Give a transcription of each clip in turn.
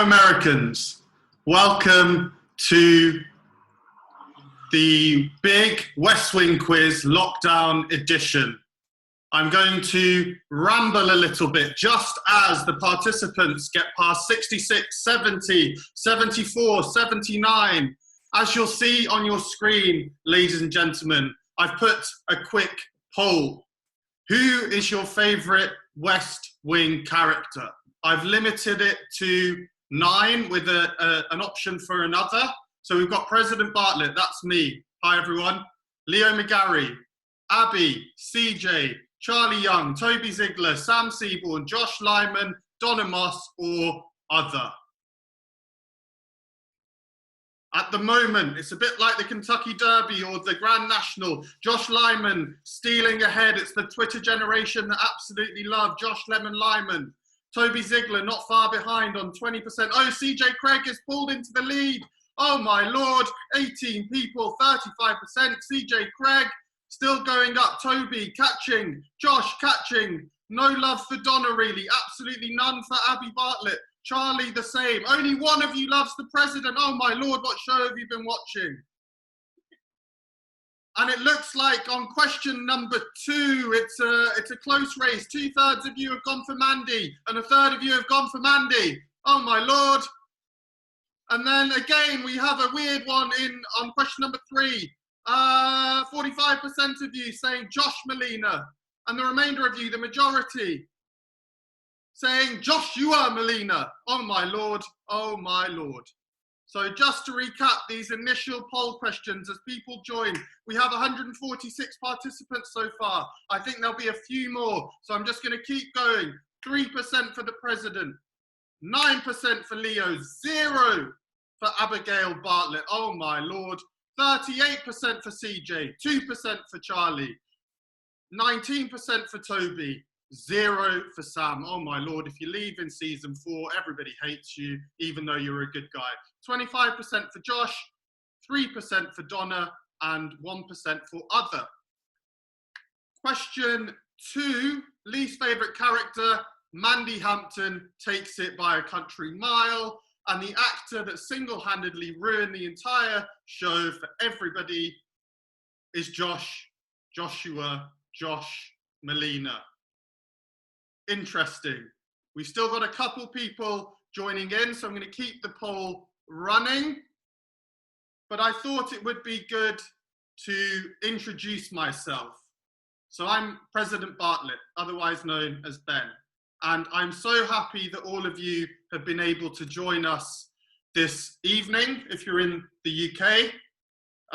Americans, welcome to the big West Wing quiz lockdown edition. I'm going to ramble a little bit just as the participants get past 66, 70, 74, 79. As you'll see on your screen, ladies and gentlemen, I've put a quick poll. Who is your favourite West Wing character? I've limited it to 9 with an option for another. So we've got President Bartlett, that's me. Hi everyone. Leo McGarry, Abby, CJ, Charlie Young, Toby Ziegler, Sam Seaborn, Josh Lyman, Donna Moss, or other. At the moment, it's a bit like the Kentucky Derby or the Grand National. Josh Lyman stealing ahead. It's the Twitter generation that absolutely love Josh Lemon Lyman. Toby Ziegler not far behind on 20%. Oh, CJ Craig is pulled into the lead. Oh my Lord, 18 people, 35%. CJ Craig still going up. Toby catching, Josh catching. No love for Donna really, absolutely none for Abby Bartlett. Charlie the same. Only one of you loves the president. Oh my Lord, what show have you been watching? And it looks like on question number 2, it's a close race. 2/3 of you have gone for Mandy, and 1/3 of you have gone for Mandy. Oh my Lord. And then again, we have a weird one on question number 3. 45% of you saying Josh Molina, and the remainder of you, the majority, saying Joshua Molina. Oh my Lord, oh my Lord. So just to recap these initial poll questions as people join, we have 146 participants so far. I think there'll be a few more, so I'm just going to keep going. 3% for the president, 9% for Leo, 0 for Abigail Bartlett. Oh my Lord. 38% for CJ, 2% for Charlie, 19% for Toby, 0 for Sam. Oh my Lord, if you leave in season 4, everybody hates you, even though you're a good guy. 25% for Josh, 3% for Donna, and 1% for other. Question 2, least favourite character, Mandy Hampton takes it by a country mile, and the actor that single-handedly ruined the entire show for everybody is Josh Molina. Interesting. We've still got a couple people joining in, so I'm going to keep the poll running. But I thought it would be good to introduce myself. So I'm President Bartlett, otherwise known as Ben. And I'm so happy that all of you have been able to join us this evening, if you're in the UK,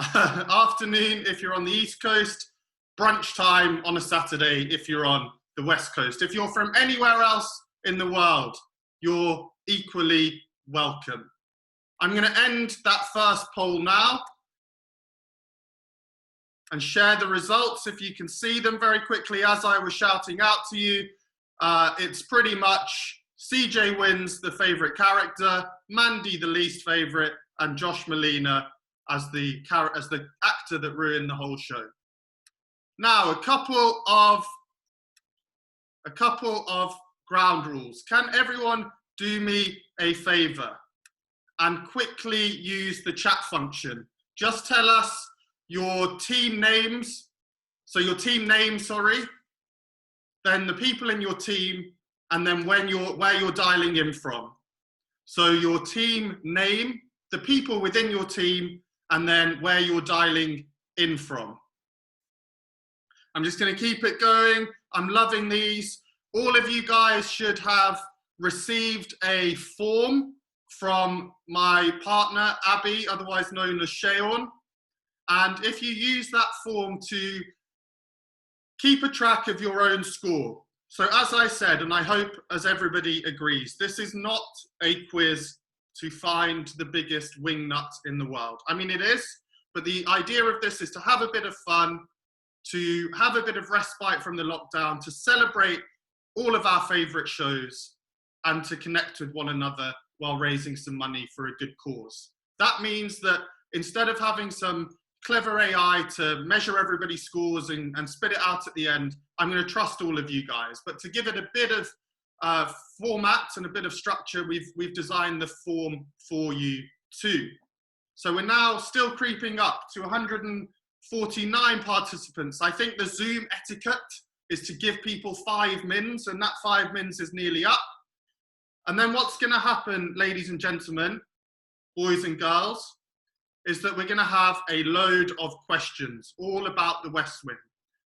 afternoon, if you're on the East Coast, brunch time on a Saturday, if you're on the West Coast. If you're from anywhere else in the world, you're equally welcome. I'm going to end that first poll now and share the results if you can see them very quickly as I was shouting out to you. It's pretty much CJ wins the favourite character, Mandy the least favourite, and Josh Molina as the actor that ruined the whole show. Now, a couple of ground rules. Can everyone do me a favour and quickly use the chat function? Just tell us your team names. So your team name, sorry. Then the people in your team, and then where you're dialing in from. So your team name, the people within your team, and then where you're dialing in from. I'm just going to keep it going. I'm loving these. All of you guys should have received a form from my partner, Abby, otherwise known as Shayon. And if you use that form to keep a track of your own score. So as I said, and I hope as everybody agrees, this is not a quiz to find the biggest wing nut in the world. I mean, it is, but the idea of this is to have a bit of fun, to have a bit of respite from the lockdown, to celebrate all of our favourite shows, and to connect with one another while raising some money for a good cause. That means that instead of having some clever AI to measure everybody's scores and spit it out at the end, I'm going to trust all of you guys. But to give it a bit of format and a bit of structure, we've designed the form for you too. So we're now still creeping up to 149 participants. I think the Zoom etiquette is to give people 5 mins, and that 5 mins is nearly up. And then what's going to happen, ladies and gentlemen, boys and girls, is that we're going to have a load of questions all about the West Wing.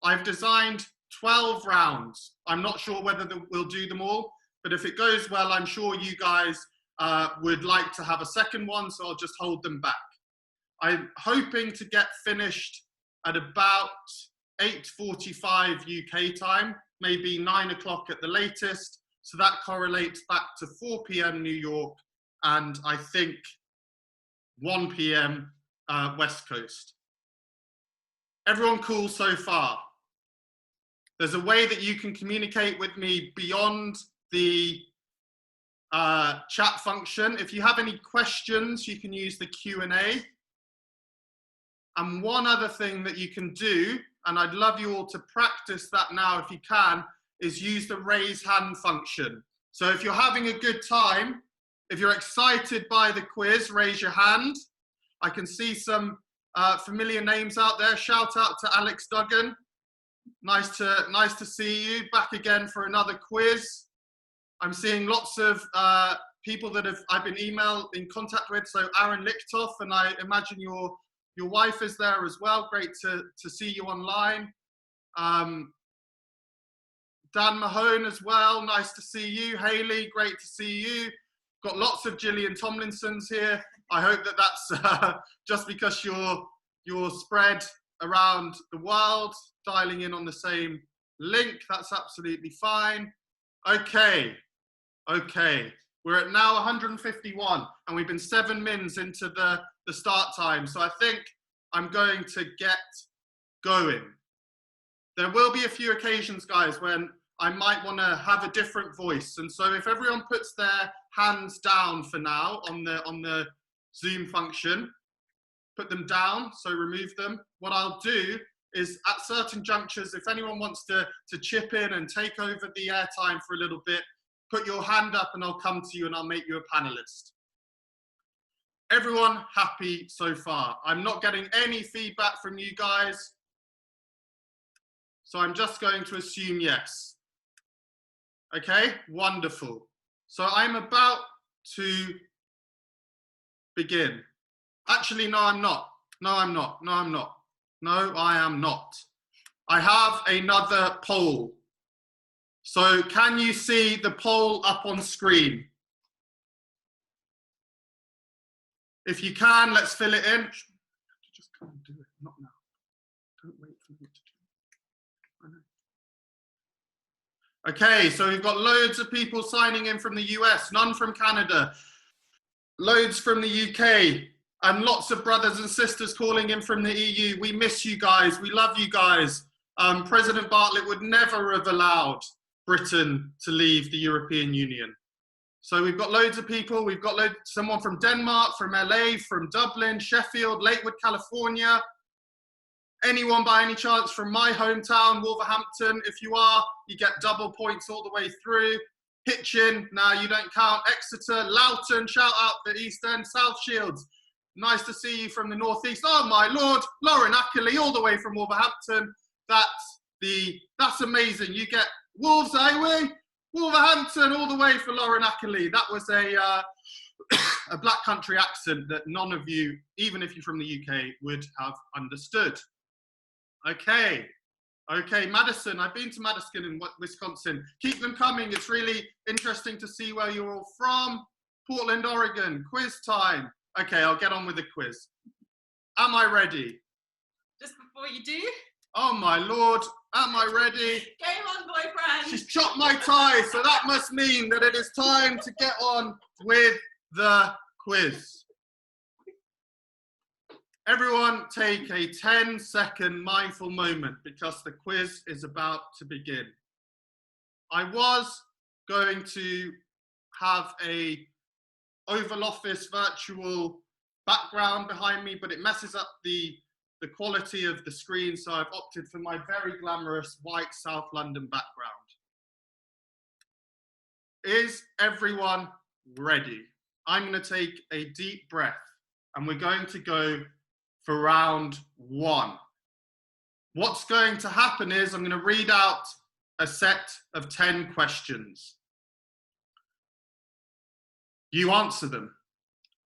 I've designed 12 rounds. I'm not sure whether we'll do them all, but if it goes well, I'm sure you guys would like to have a second one, so I'll just hold them back. I'm hoping to get finished at about 8:45 UK time, maybe 9 o'clock at the latest, so that correlates back to 4 p.m. New York, and I think 1 p.m. West Coast. Everyone cool so far? There's a way that you can communicate with me beyond the chat function. If you have any questions, you can use the Q&A. And one other thing that you can do, and I'd love you all to practice that now if you can, is use the raise hand function. So if you're having a good time, if you're excited by the quiz, raise your hand. I can see some familiar names out there. Shout out to Alex Duggan. Nice to see you back again for another quiz. I'm seeing lots of people that I've been in contact with. So Aaron Lichtoff, and I imagine your wife is there as well. Great to see you online. Dan Mahone as well. Nice to see you. Haley, great to see you. Got lots of Gillian Tomlinsons here. I hope that that's just because you're spread around the world, dialing in on the same link. That's absolutely fine. Okay. We're at now 151, and we've been 7 mins into the start time. So I think I'm going to get going. There will be a few occasions, guys, when I might want to have a different voice. And so if everyone puts their hands down for now on the Zoom function, put them down, so remove them. What I'll do is at certain junctures, if anyone wants to chip in and take over the airtime for a little bit, put your hand up and I'll come to you and I'll make you a panelist. Everyone happy so far? I'm not getting any feedback from you guys, so I'm just going to assume yes. Okay, wonderful. So I'm about to begin. Actually, no, I'm not. No, I'm not. No, I'm not. No, I am not. I have another poll. So can you see the poll up on screen? If you can, let's fill it in. Just come and do it, not now. Don't wait for me to do it. Okay, so we've got loads of people signing in from the US, none from Canada, loads from the UK, and lots of brothers and sisters calling in from the EU. We miss you guys. We love you guys. President Bartlett would never have allowed Britain to leave the European Union. So we've got loads of people. We've got someone from Denmark, from LA, from Dublin, Sheffield, Lakewood, California. Anyone by any chance from my hometown, Wolverhampton? If you are, you get double points all the way through. Hitchin, now you don't count. Exeter, Loughton, shout out the East End, South Shields. Nice to see you from the Northeast. Oh my Lord, Lauren Ackley, all the way from Wolverhampton. That's amazing. You get Wolves, Wolverhampton, all the way for Lauren Ackley. That was a black country accent that none of you, even if you're from the UK, would have understood. Okay, Madison. I've been to Madison in Wisconsin. Keep them coming. It's really interesting to see where you're all from. Portland, Oregon. Quiz time. Okay, I'll get on with the quiz. Am I ready? Just before you do. Oh my Lord, am I ready? Game on, boyfriend. She's chopped my tie, so that must mean that it is time to get on with the quiz. Everyone take a 10-second mindful moment because the quiz is about to begin. I was going to have a Oval Office virtual background behind me, but it messes up the quality of the screen, so I've opted for my very glamorous white South London background. Is everyone ready? I'm going to take a deep breath and we're going to go for round one. What's going to happen is I'm going to read out a set of 10 questions. You answer them.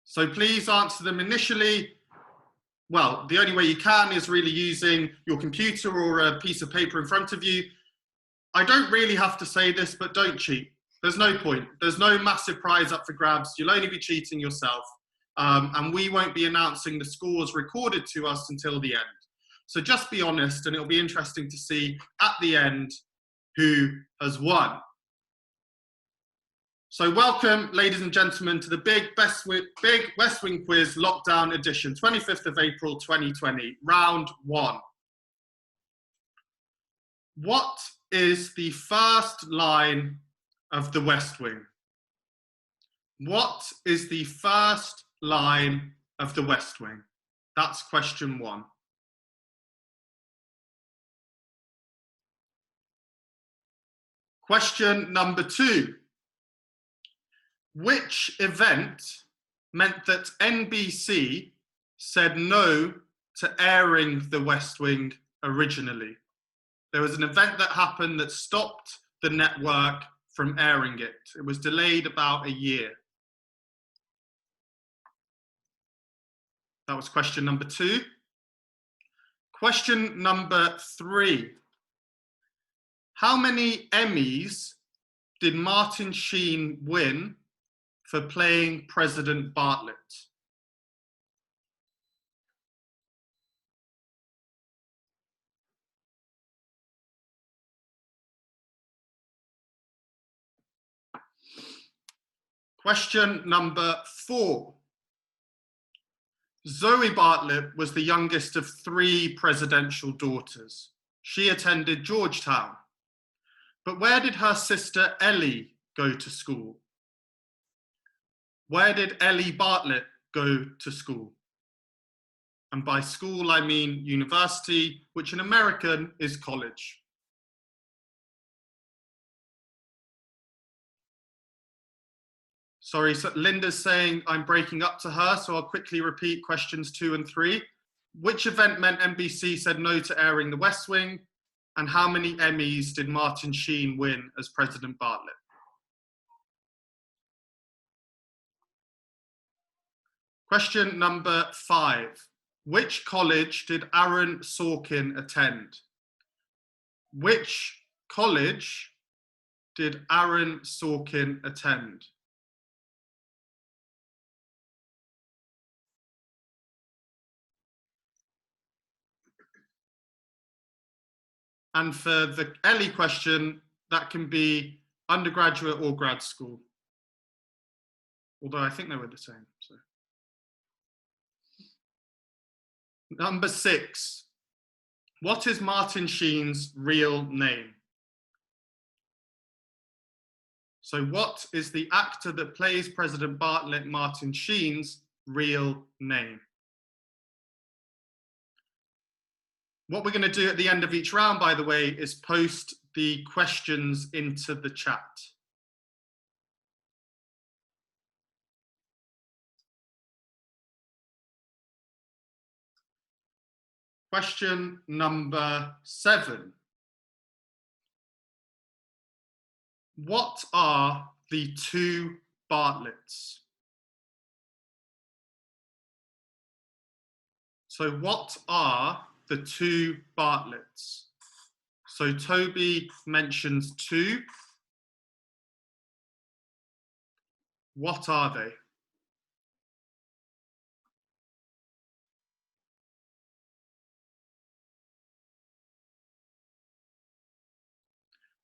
So please answer them initially. Well, the only way you can is really using your computer or a piece of paper in front of you. I don't really have to say this, but don't cheat. There's no point. There's no massive prize up for grabs. You'll only be cheating yourself. And we won't be announcing the scores recorded to us until the end. So just be honest, and it'll be interesting to see at the end who has won. So welcome, ladies and gentlemen, to the Big West Wing Quiz Lockdown Edition, 25th of April 2020, round one. What is the first line of the West Wing? What is the first line of the West Wing? That's question one. Question number two. Which event meant that NBC said no to airing the West Wing originally? There was an event that happened that stopped the network from airing it. It was delayed about a year. That was question number two. Question number three. How many Emmys did Martin Sheen win for playing President Bartlett? Question number four. Zoe Bartlett was the youngest of three presidential daughters. She attended Georgetown. But where did her sister Ellie go to school? Where did Ellie Bartlett go to school? And by school, I mean university, which in American is college. Sorry, so Linda's saying I'm breaking up to her, so I'll quickly repeat questions 2 and 3. Which event meant NBC said no to airing The West Wing? And how many Emmys did Martin Sheen win as President Bartlett? Question number 5. Which college did Aaron Sorkin attend? Which college did Aaron Sorkin attend? And for the Ellie question, that can be undergraduate or grad school. Although I think they were the same. So. Number 6. What is Martin Sheen's real name? So what is the actor that plays President Bartlett, Martin Sheen's real name? What we're going to do at the end of each round, by the way, is post the questions into the chat. Question number 7. What are the 2 Bartletts? So what are the 2 Bartletts? So Toby mentions 2. What are they?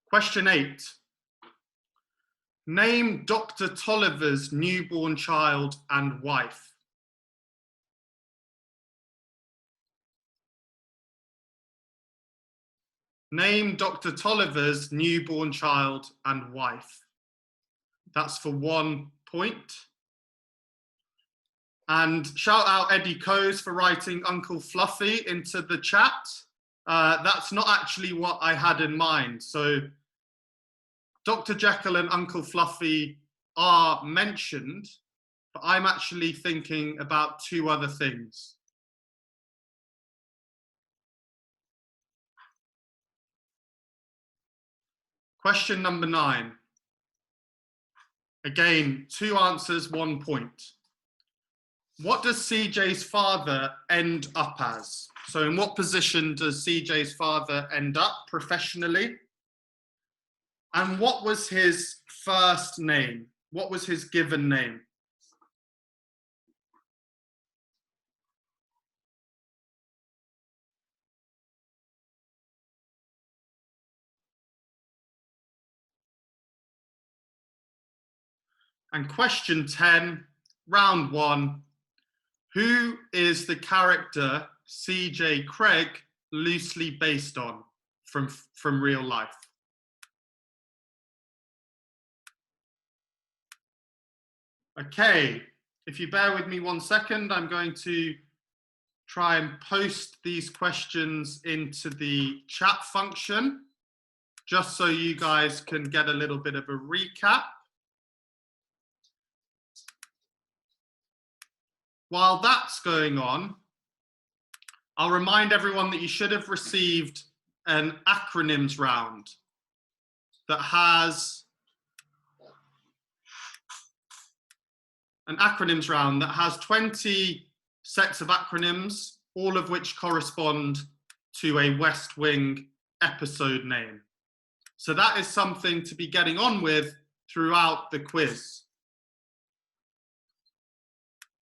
Question 8. Name Dr. Tolliver's newborn child and wife. Name Dr. Tolliver's newborn child and wife. That's for 1 point. And shout out Eddie Coase for writing Uncle Fluffy into the chat. That's not actually what I had in mind. So Dr. Jekyll and Uncle Fluffy are mentioned, but I'm actually thinking about two other things. Question number 9. Again, 2 answers, 1 point. What does CJ's father end up as? So in what position does CJ's father end up professionally? And what was his first name? What was his given name? And question 10, round 1. Who is the character CJ Craig loosely based on from real life? Okay, if you bear with me 1 second, I'm going to try and post these questions into the chat function, just so you guys can get a little bit of a recap. While that's going on, I'll remind everyone that you should have received an acronyms round that has 20 sets of acronyms, all of which correspond to a West Wing episode name. So that is something to be getting on with throughout the quiz.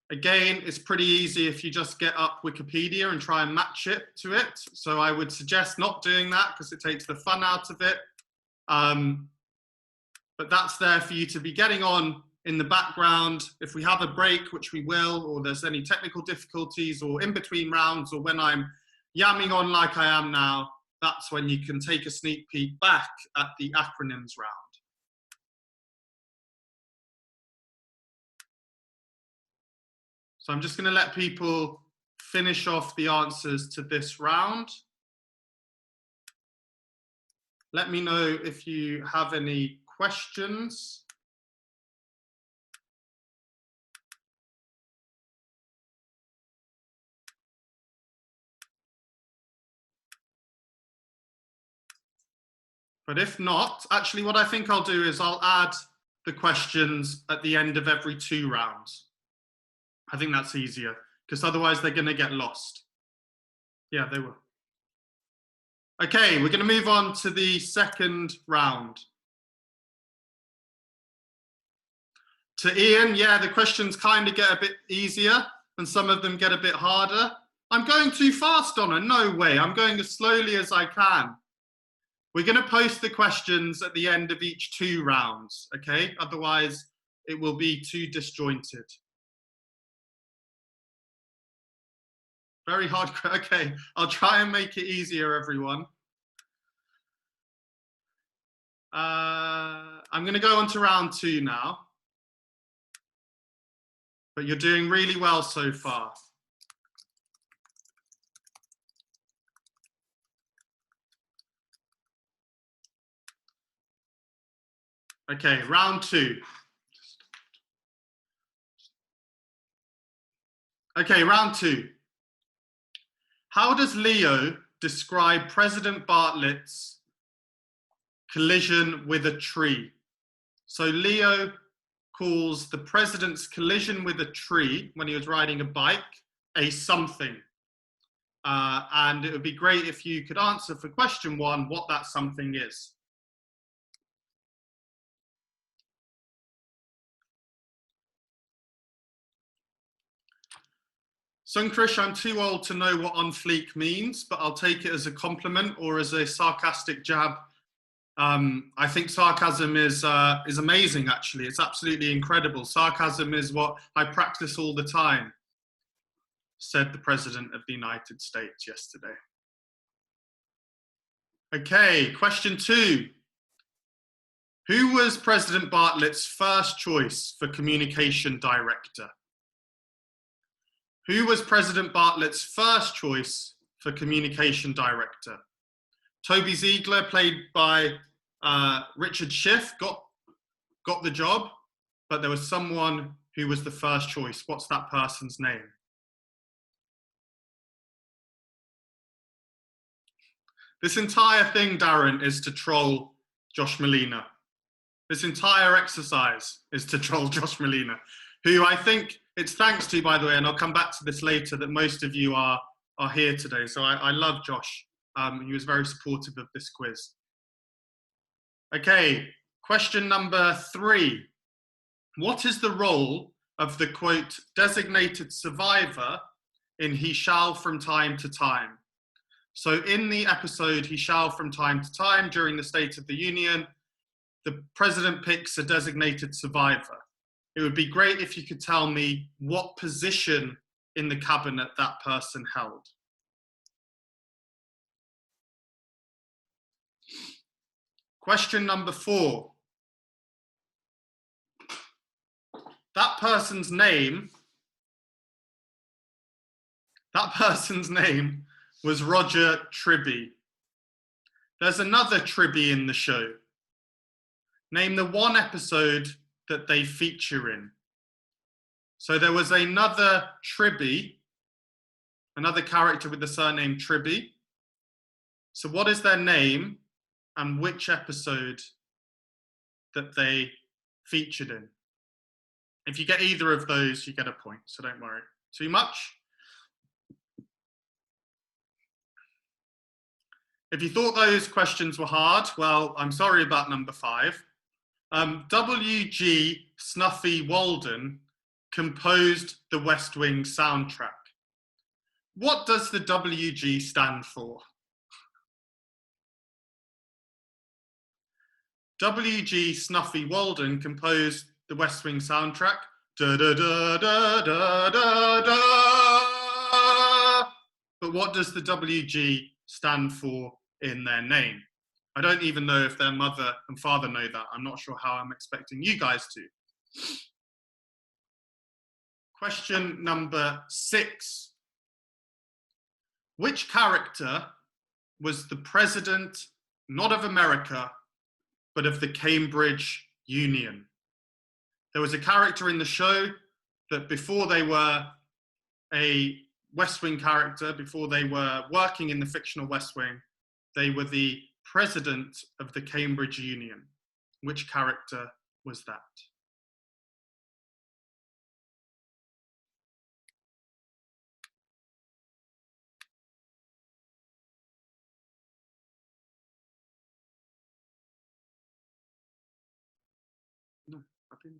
Again, it's pretty easy if you just get up Wikipedia and try and match it to it. So I would suggest not doing that because it takes the fun out of it. But that's there for you to be getting on in the background. If we have a break, which we will, or there's any technical difficulties or in between rounds, or when I'm yamming on like I am now, that's when you can take a sneak peek back at the acronyms round. So I'm just going to let people finish off the answers to this round. Let me know if you have any questions. But if not, actually what I think I'll do is I'll add the questions at the end of every 2 rounds. I think that's easier, because otherwise they're going to get lost. Yeah, they will. Okay, we're going to move on to the second round. To Ian, yeah, the questions kind of get a bit easier and some of them get a bit harder. I'm going too fast, Donna. No way. I'm going as slowly as I can. We're going to post the questions at the end of each 2 rounds, okay? Otherwise, it will be too disjointed. Very hard. Okay, I'll try and make it easier, everyone. I'm going to go on to round 2 now. But you're doing really well so far. Okay, round 2. Okay, round 2. How does Leo describe President Bartlett's collision with a tree? So Leo calls the president's collision with a tree when he was riding a bike a something. And it would be great if you could answer for question 1 what that something is. Sunkrish, I'm too old to know what on fleek means, but I'll take it as a compliment or as a sarcastic jab. I think sarcasm is amazing, actually. It's absolutely incredible. Sarcasm is what I practice all the time, said the President of the United States yesterday. Okay, question 2. Who was President Bartlett's first choice for communication director? Who was President Bartlett's first choice for communication director? Toby Ziegler, played by Richard Schiff got the job, but there was someone who was the first choice. What's that person's name? This entire thing, Darren, is to troll Josh Molina. This entire exercise is to troll Josh Molina, who I think it's thanks to, by the way, and I'll come back to this later, that most of you are here today. So I love Josh. He was very supportive of this quiz. Okay, question number 3. What is the role of the, quote, designated survivor in He Shall From Time to Time? So in the episode He Shall From Time to Time, during the State of the Union, the president picks a designated survivor. It would be great if you could tell me what position in the cabinet that person held. Question number 4. That person's name was Roger Tribby. There's another Tribby in the show. Name the one episode that they feature in. So there was another Tribby, another character with the surname Tribby. So what is their name and which episode that they featured in? If you get either of those, you get a point, so don't worry too much. If you thought those questions were hard, well, I'm sorry about number 5. W.G. Snuffy Walden composed the West Wing soundtrack. What does the W.G. stand for? W.G. Snuffy Walden composed the West Wing soundtrack. Da, da, da, da, da, da, da. But what does the W.G. stand for in their name? I don't even know if their mother and father know that. I'm not sure how I'm expecting you guys to. Question number 6. Which character was the president, not of America, but of the Cambridge Union? There was a character in the show that before they were a West Wing character, before they were working in the fictional West Wing, they were the president of the Cambridge Union. Which character was that? No, I think.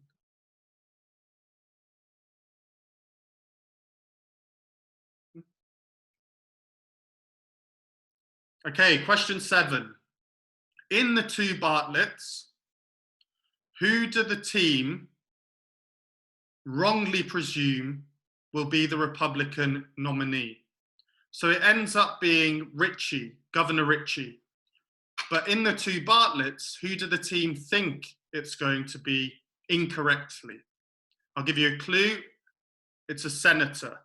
Okay, question 7. In the 2 Bartletts, who do the team wrongly presume will be the Republican nominee? So it ends up being Ritchie, Governor Ritchie. But in the 2 Bartletts, who do the team think it's going to be incorrectly? I'll give you a clue. It's a senator.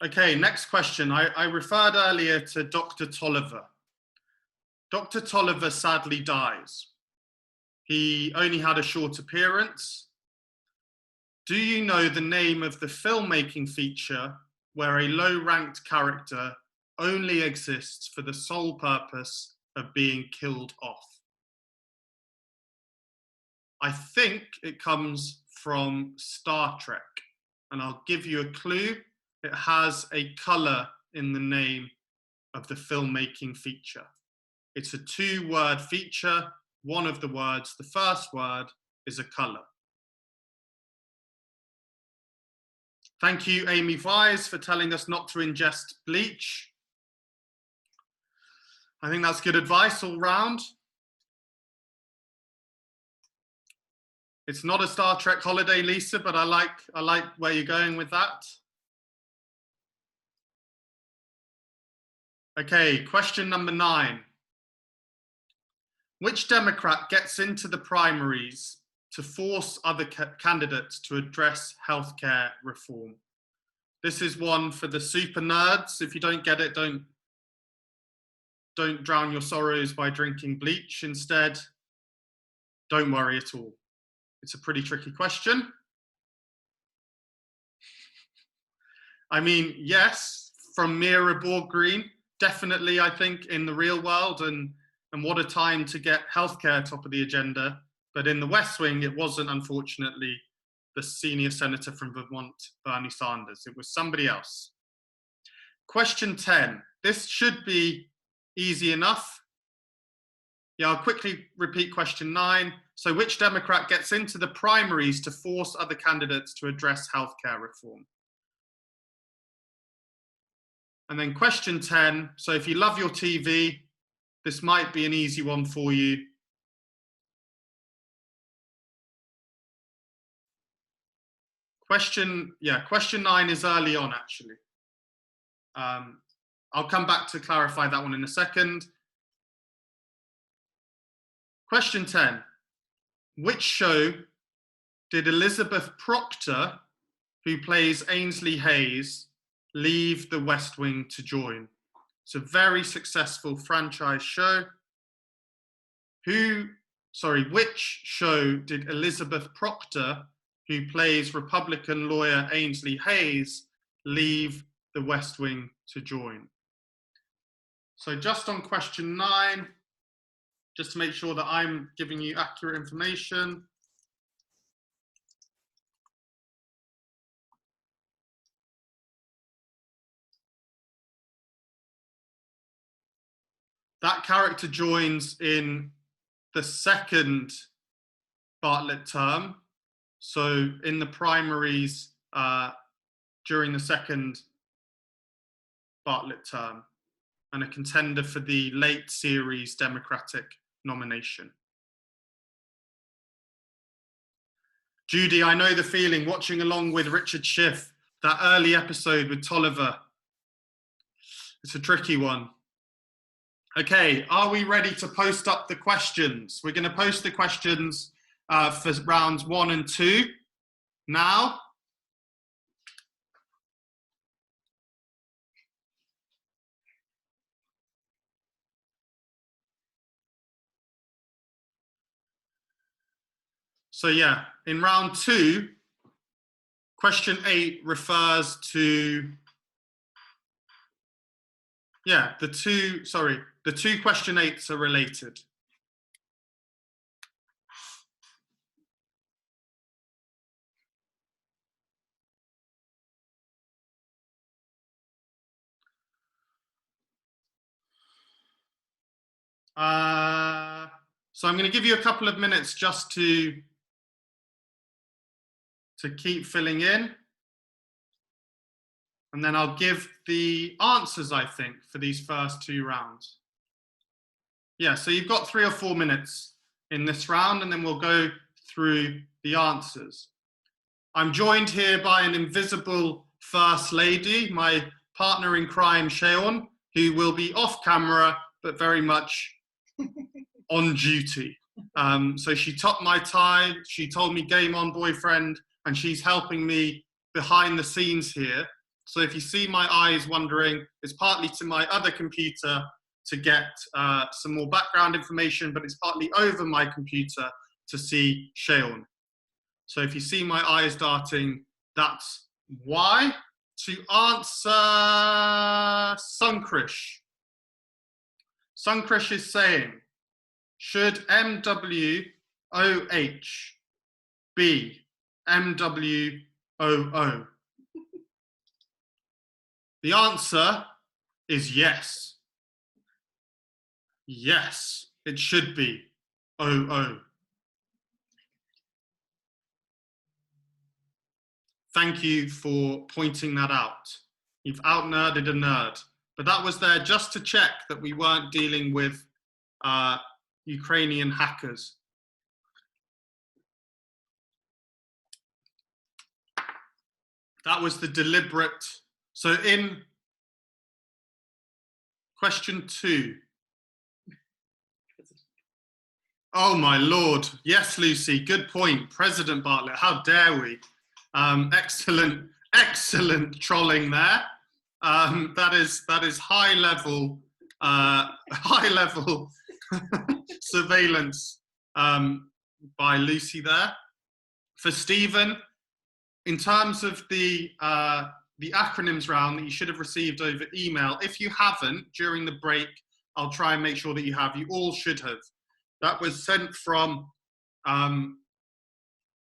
Okay, next question. I referred earlier to Dr. Tolliver. Dr. Tolliver sadly dies. He only had a short appearance. Do you know the name of the filmmaking feature where a low-ranked character only exists for the sole purpose of being killed off? I think it comes from Star Trek, and I'll give you a clue. It has a colour in the name of the filmmaking feature. It's a 2-word feature. One of the words, the first word, is a colour. Thank you, Amy Vise, for telling us not to ingest bleach. I think that's good advice all round. It's not a Star Trek holiday, Lisa, but I like where you're going with that. Okay, question number 9. Which Democrat gets into the primaries to force other candidates to address healthcare reform? This is one for the super nerds. If you don't get it, don't drown your sorrows by drinking bleach. Instead, don't worry at all. It's a pretty tricky question. I mean, yes, from Mira Borg-Green, definitely, I think, in the real world, and what a time to get healthcare top of the agenda. But in the West Wing, it wasn't, unfortunately, the senior senator from Vermont, Bernie Sanders. It was somebody else. Question 10. This should be easy enough. Yeah, I'll quickly repeat question 9. So which Democrat gets into the primaries to force other candidates to address healthcare reform? And then question 10. So if you love your TV, this might be an easy one for you. Question 9 is early on, actually. I'll come back to clarify that one in a second. Question 10. Which show did Elizabeth Proctor, who plays Ainsley Hayes, leave the West Wing to join? It's a very successful franchise show. Which show did Elizabeth Proctor, who plays Republican lawyer Ainsley Hayes, leave the West Wing to join? So just on question 9, just to make sure that I'm giving you accurate information. That character joins in the second Bartlett term. So in the primaries during the second Bartlett term, and a contender for the late series Democratic nomination. Judy, I know the feeling, watching along with Richard Schiff, that early episode with Tolliver. It's a tricky one. Okay, are we ready to post up the questions? We're going to post the questions for rounds 1 and 2 now. So yeah, in round 2, question 8 refers to, the two question 8s are related. So I'm going to give you a couple of minutes just to keep filling in. And then I'll give the answers, I think, for these first 2 rounds. Yeah, so you've got 3 or 4 minutes in this round, and then we'll go through the answers. I'm joined here by an invisible first lady, my partner in crime, Sheon, who will be off camera, but very much on duty. So she topped my tie, she told me game on boyfriend, and she's helping me behind the scenes here. So if you see my eyes wandering, it's partly to my other computer to get some more background information, but it's partly over my computer to see Sheon. So if you see my eyes darting, that's why. To answer Sunkrish. Sunkrish is saying, should MWOH be MWOO? The answer is yes. Yes, it should be OO. Thank you for pointing that out. You've out-nerded a nerd. But that was there just to check that we weren't dealing with Ukrainian hackers. That was the deliberate. So in question 2. Oh my Lord. Yes, Lucy, good point. President Bartlett, how dare we? Excellent, excellent trolling there. That is high level surveillance by Lucy there. For Stephen, in terms of the acronyms round that you should have received over email, if you haven't, during the break, I'll try and make sure that you have. You all should have. That was sent from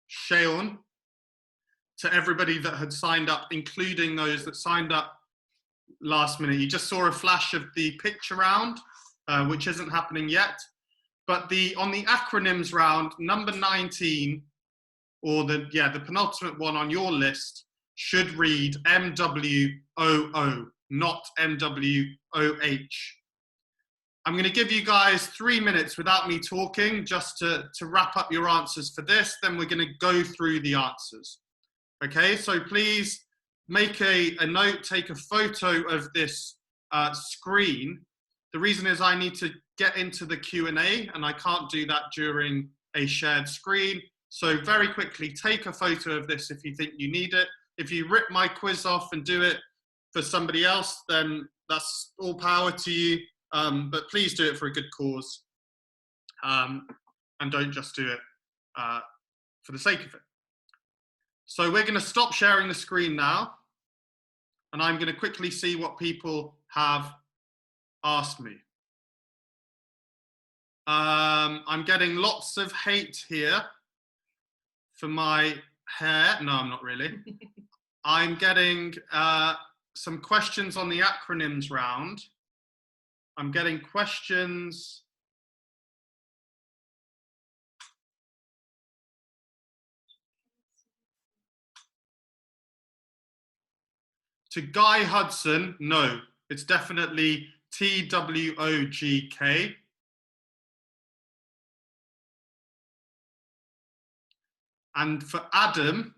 Shaun to everybody that had signed up, including those that signed up last minute. You just saw a flash of the picture round, which isn't happening yet. But on the acronyms round, number 19, or the penultimate one on your list, should read MWOO, not MWOH. I'm going to give you guys 3 minutes without me talking, just to wrap up your answers for this. Then we're going to go through the answers. Okay, so please make a note, take a photo of this screen. The reason is I need to get into the Q&A, and I can't do that during a shared screen. So very quickly, take a photo of this if you think you need it. If you rip my quiz off and do it for somebody else, then that's all power to you. But please do it for a good cause, and don't just do it for the sake of it. So we're going to stop sharing the screen now, and I'm going to quickly see what people have asked me. I'm getting lots of hate here for my hair. No, I'm not really. I'm getting some questions on the acronyms round. I'm getting questions to Guy Hudson. No, it's definitely TWOGK. And for Adam,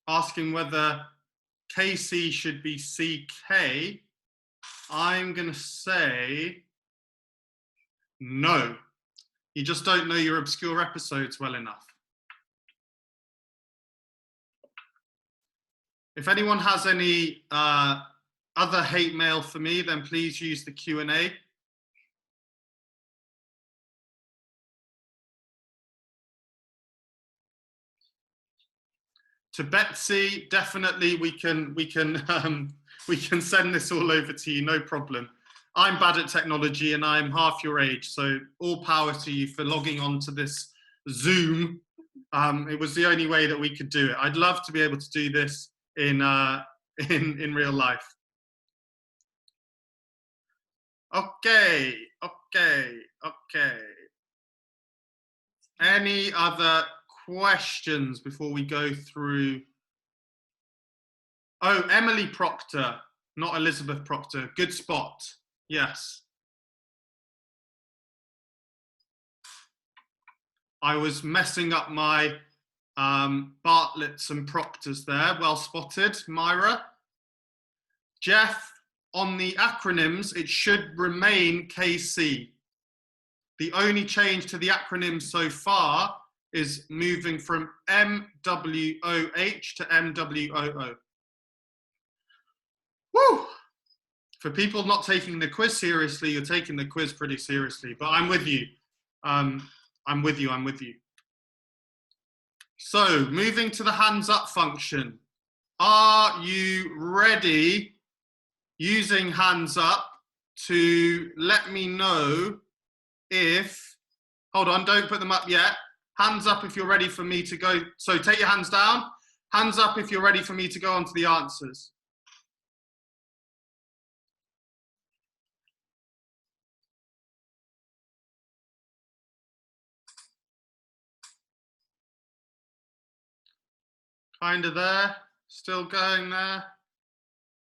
asking whether KC should be CK, I'm going to say no. You just don't know your obscure episodes well enough. If anyone has any other hate mail for me, then please use the Q&A. To Betsy, definitely we can send this all over to you, no problem. I'm bad at technology and I'm half your age, so all power to you for logging on to this Zoom. It was the only way that we could do it. I'd love to be able to do this in real life. Okay. Any other questions before we go through? Oh, Emily Proctor, not Elizabeth Proctor. Good spot. Yes. I was messing up my Bartletts and Proctors there. Well spotted, Myra. Jeff, on the acronyms, it should remain KC. The only change to the acronym so far is moving from MWOH to MWOO. Woo! For people not taking the quiz seriously, you're taking the quiz pretty seriously, but I'm with you. I'm with you. So, moving to the hands up function. Are you ready using hands up to let me know if, hold on, don't put them up yet. Hands up if you're ready for me to go. So take your hands down. Hands up if you're ready for me to go on to the answers. Kind of there, still going there.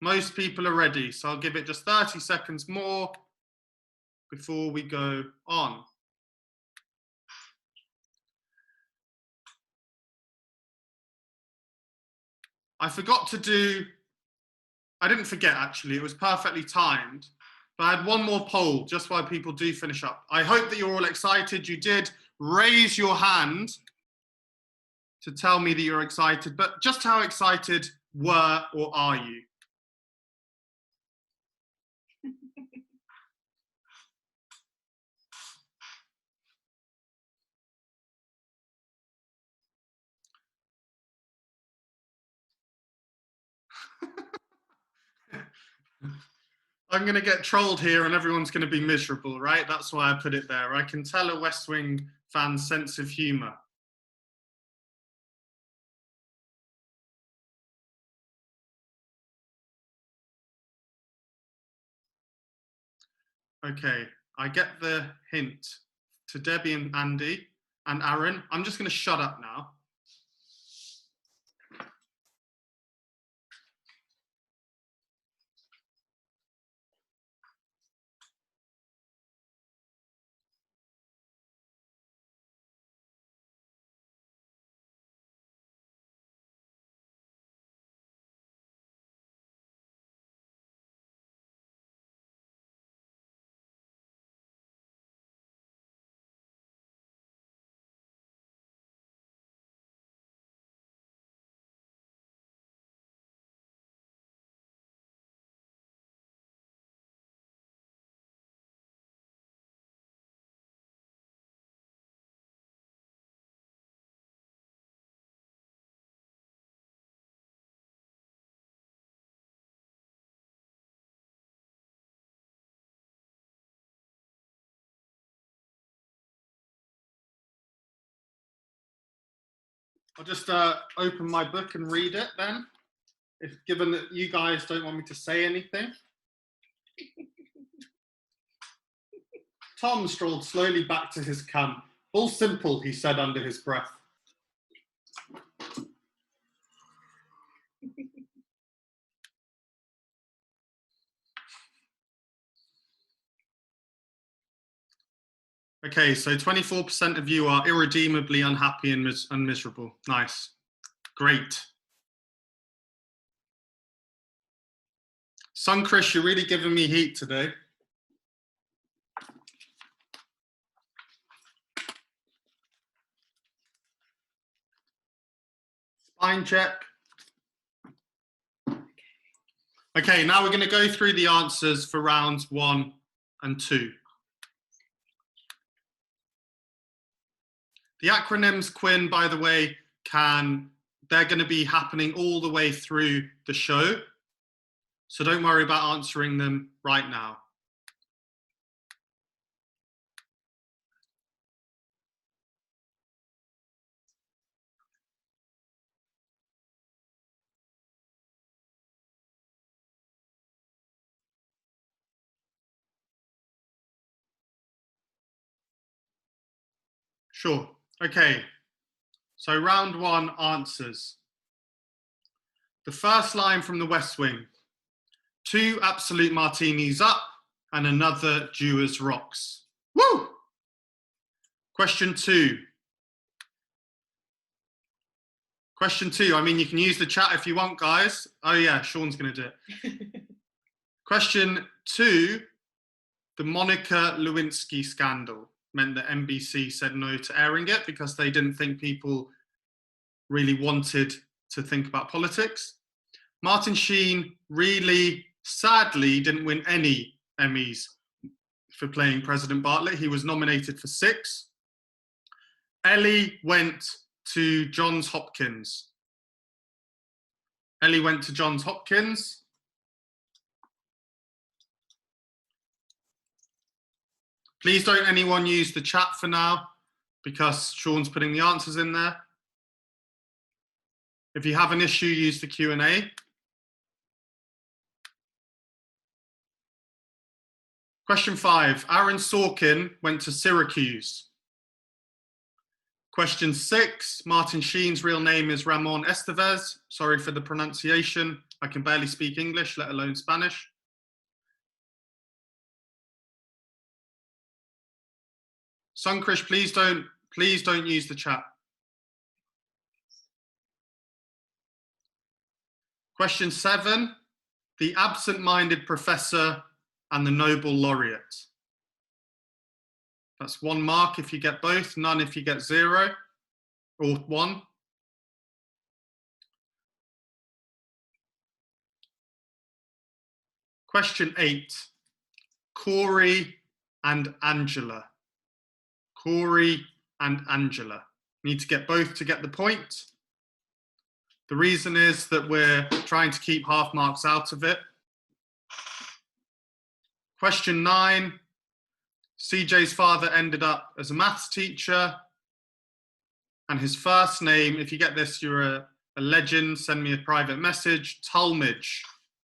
Most people are ready, so I'll give it just 30 seconds more before we go on. I forgot to do, I didn't forget actually, it was perfectly timed. But I had one more poll just while people do finish up. I hope that you're all excited. You did raise your hand to tell me that you're excited, but just how excited were or are you? I'm going to get trolled here and everyone's going to be miserable, right? That's why I put it there. I can tell a West Wing fan's sense of humour. Okay, I get the hint to Debbie and Andy and Aaron. I'm just going to shut up now. I'll just open my book and read it then, if given that you guys don't want me to say anything. Tom strolled slowly back to his camp. All simple, he said under his breath. Okay, so 24% of you are irredeemably unhappy and miserable. Nice. Great. Sun Chris, you're really giving me heat today. Spine check. Okay, now we're going to go through the answers for rounds 1 and 2. The acronyms, Quinn, by the way, they're going to be happening all the way through the show. So don't worry about answering them right now. Sure. Okay. So round 1 answers. The first line from the West Wing. 2 absolute martinis up and another Jew as rocks. Woo! Question 2. Question 2. I mean, you can use the chat if you want, guys. Oh yeah, Sean's going to do it. Question 2. The Monica Lewinsky scandal meant that NBC said no to airing it because they didn't think people really wanted to think about politics. Martin Sheen really, sadly, didn't win any Emmys for playing President Bartlett. He was nominated for 6. Ellie went to Johns Hopkins. Ellie went to Johns Hopkins. Please don't anyone use the chat for now because Sean's putting the answers in there. If you have an issue, use the Q&A. Question 5. Aaron Sorkin went to Syracuse. Question 6. Martin Sheen's real name is Ramon Estevez. Sorry for the pronunciation. I can barely speak English, let alone Spanish. Sunkrish, please don't use the chat. Question 7, the absent-minded professor and the Nobel laureate. That's 1 mark if you get both, none if you get 0 or 1. Question 8, Corey and Angela. Corey and Angela. Need to get both to get the point. The reason is that we're trying to keep half marks out of it. Question 9, CJ's father ended up as a maths teacher, and his first name, if you get this, you're a legend, send me a private message, Talmidge,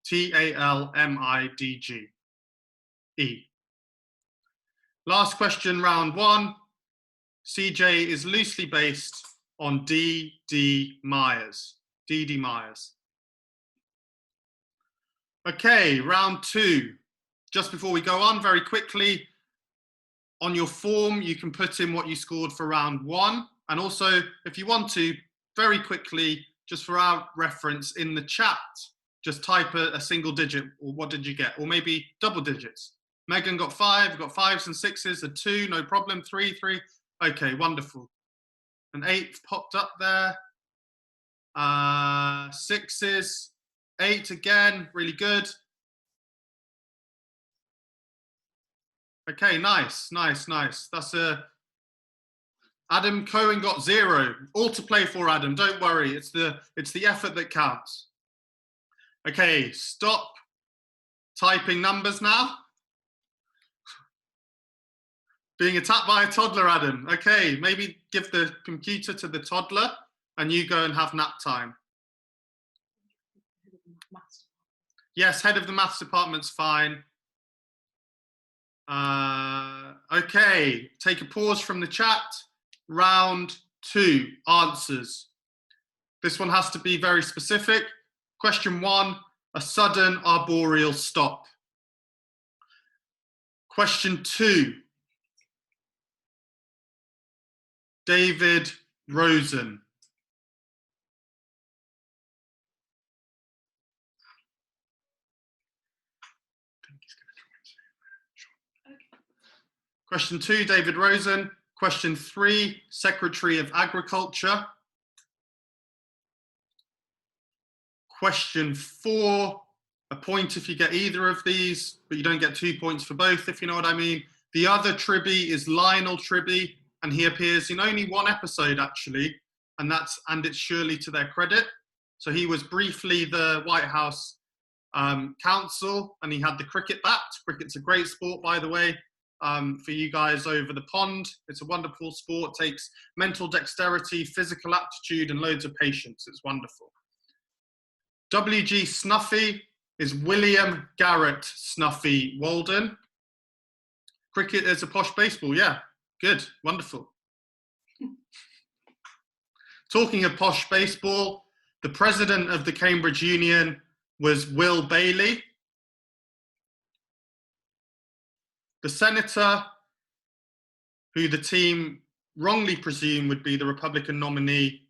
Talmidge. Last question, round 1. CJ is loosely based on D.D. Myers. D.D. Myers. Okay, round 2. Just before we go on, very quickly, on your form, you can put in what you scored for round 1. And also, if you want to, very quickly, just for our reference, in the chat, just type a single digit, or what did you get? Or maybe double digits. Megan got 5, got 5s and 6s, a 2, no problem, 3, 3. Okay, wonderful. An 8 popped up there. 6s, 8 again, really good. Okay, nice. That's Adam Cohen got 0. All to play for, Adam. Don't worry. It's the effort that counts. Okay, stop typing numbers now. Being attacked by a toddler, Adam. Okay, maybe give the computer to the toddler and you go and have nap time. Yes, head of the maths department's fine. Okay, take a pause from the chat. Round 2, answers. This one has to be very specific. Question 1, a sudden arboreal stop. Question 2, David Rosen. Question 2, David Rosen. Question 3, Secretary of Agriculture. Question 4, a point if you get either of these, but you don't get 2 points for both, if you know what I mean. The other Tribby is Lionel Tribby, and he appears in only 1 episode, actually, and it's surely to their credit. So he was briefly the White House counsel, and he had the cricket bat. Cricket's a great sport, by the way. For you guys over the pond. It's a wonderful sport, takes mental dexterity, physical aptitude, and loads of patience. It's wonderful. WG Snuffy is William Garrett Snuffy Walden. Cricket is a posh baseball, yeah. Good, wonderful. Talking of posh baseball, the president of the Cambridge Union was Will Bailey. The senator, who the team wrongly presume would be the Republican nominee,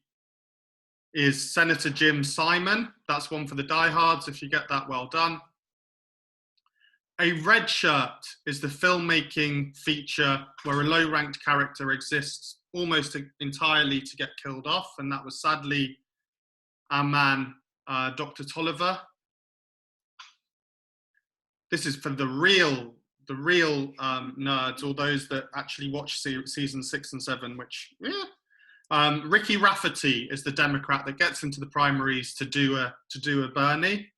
is Senator Jim Simon. That's one for the diehards. If you get that, well done. A Red Shirt is the filmmaking feature where a low-ranked character exists almost entirely to get killed off, and that was sadly our man, Dr. Tolliver. This is for the real nerds, or those that actually watch season 6 and 7, which, yeah. Ricky Rafferty is the Democrat that gets into the primaries to do a Bernie.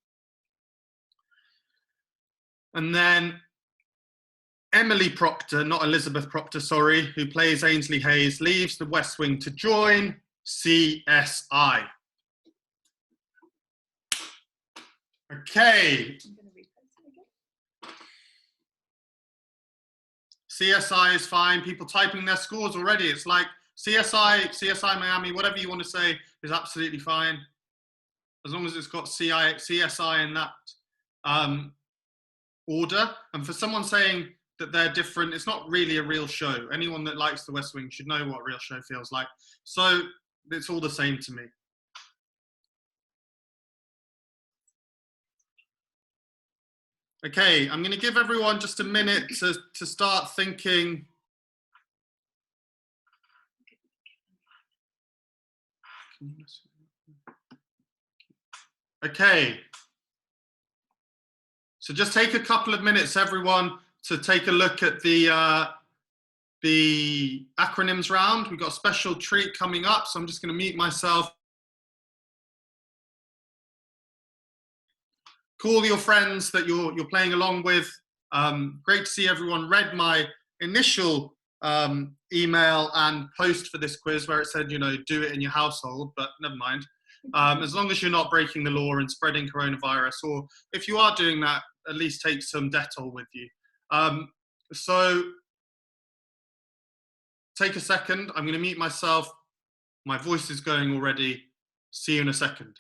And then Emily Proctor, not Elizabeth Proctor, sorry, who plays Ainsley Hayes, leaves the West Wing to join CSI. Okay. CSI is fine. People typing their scores already. It's like CSI Miami, whatever you want to say is absolutely fine. As long as it's got CSI in that order. And for someone saying that they're different, it's not really a real show. Anyone that likes the West Wing should know what a real show feels like. So it's all the same to me. Okay, I'm going to give everyone just a minute to start thinking. Okay. So just take a couple of minutes, everyone, to take a look at the acronyms round. We've got a special treat coming up, so I'm just going to mute myself. Call your friends that you're playing along with. Great to see everyone read my initial email and post for this quiz where it said, you know, do it in your household, but never mind. As long as you're not breaking the law and spreading coronavirus, or if you are doing that, at least take some Dettol with you. So take a second. I'm going to mute myself. My voice is going already. See you in a second.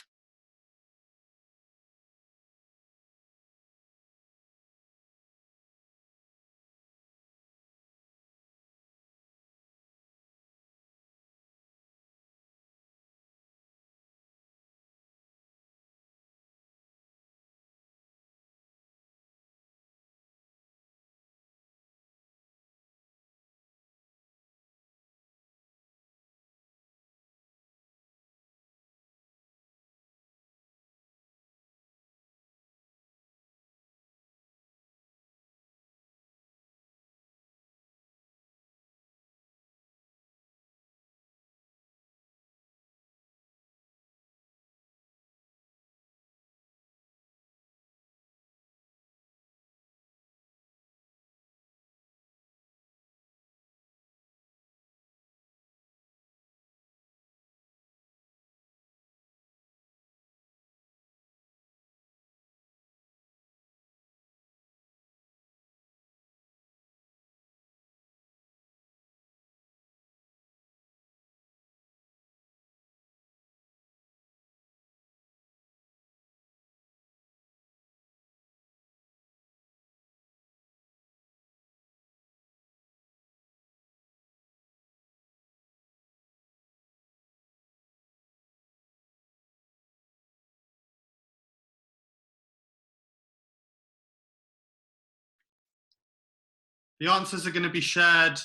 The answers are going to be shared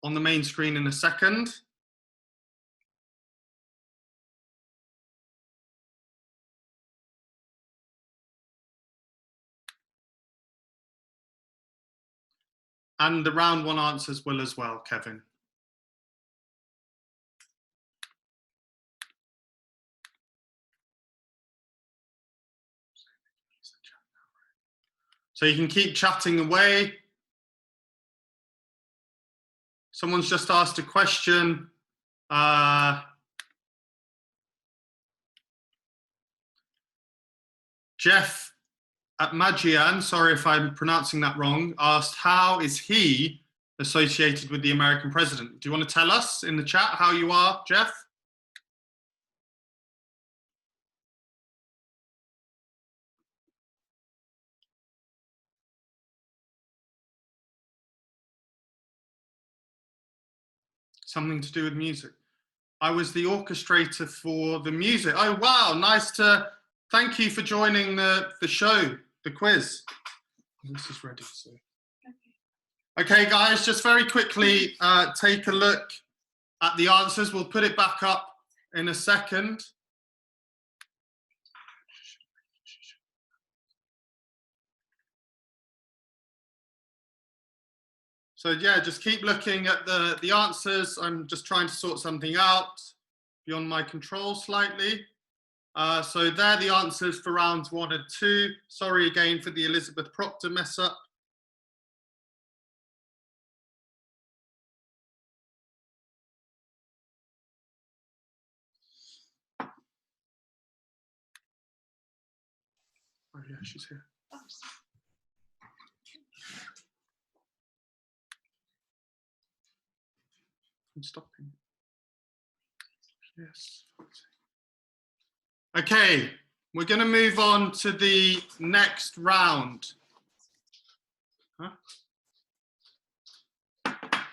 on the main screen in a second. And the round one answers will as well, Kevin. So you can keep chatting away. Someone's just asked a question. Jeff at Magian, sorry if I'm pronouncing that wrong, asked, how is he associated with the American president? Do you want to tell us in the chat how you are, Jeff? Something to do with music. I was the orchestrator for the music. Oh, wow, nice to, thank you for joining the show, the quiz. This is ready, so. Okay, guys, just very quickly take a look at the answers. We'll put it back up in a second. So yeah, just keep looking at the answers. I'm just trying to sort something out beyond my control slightly. So there are the answers for rounds 1 and 2. Sorry again for the Elizabeth Proctor mess up. Oh yeah, she's here. I'm stopping. Yes. Okay, we're going to move on to the next round. Huh?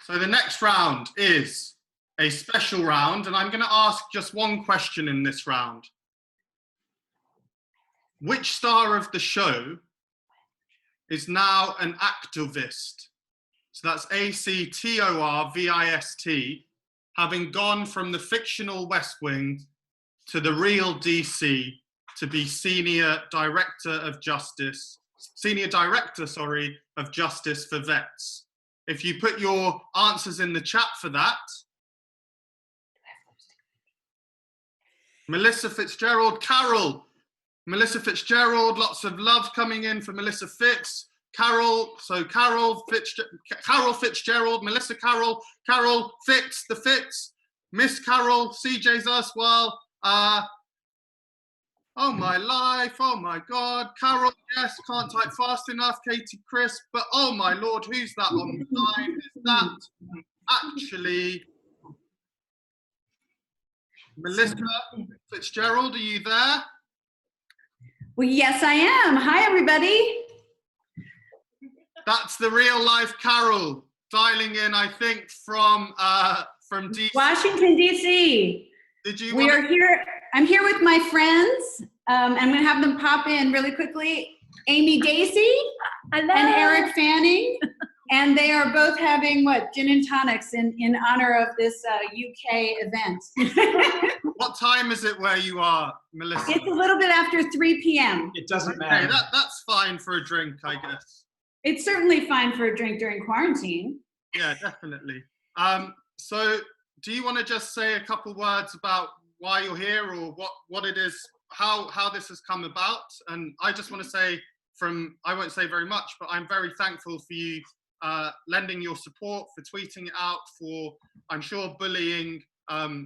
So the next round is a special round, and I'm going to ask just one question in this round. Which star of the show is now an activist. So that's ACTORVIST, having gone from the fictional West Wing to the real DC to be Senior Director, of Justice for Vets. If you put your answers in the chat for that. Melissa Fitzgerald, Carol. Melissa Fitzgerald, lots of love coming in for Melissa Fitz. Carol Fitzgerald, Melissa Carol Fitz, the Fitz, Miss Carol, CJ's Erswell, oh my life, oh my God, Carol, yes, can't type fast enough, Katie Chris, but oh my Lord, who's that on the line? Is that actually Melissa Fitzgerald? Are you there? Well, yes, I am. Hi, everybody. That's the real life Carol dialing in, I think, from DC. Washington, D.C. We are here. I'm here with my friends. I'm going to have them pop in really quickly. Amy Dacey and Eric Fanning. And they are both having, gin and tonics in honor of this UK event. What time is it where you are, Melissa? It's a little bit after 3 p.m. It doesn't matter. Okay, that's fine for a drink, I guess. It's certainly fine for a drink during quarantine. Yeah, definitely. So do you want to just say a couple words about why you're here, or what it is, how this has come about? And I just want to say I won't say very much, but I'm very thankful for you lending your support, for tweeting it out, for, I'm sure, bullying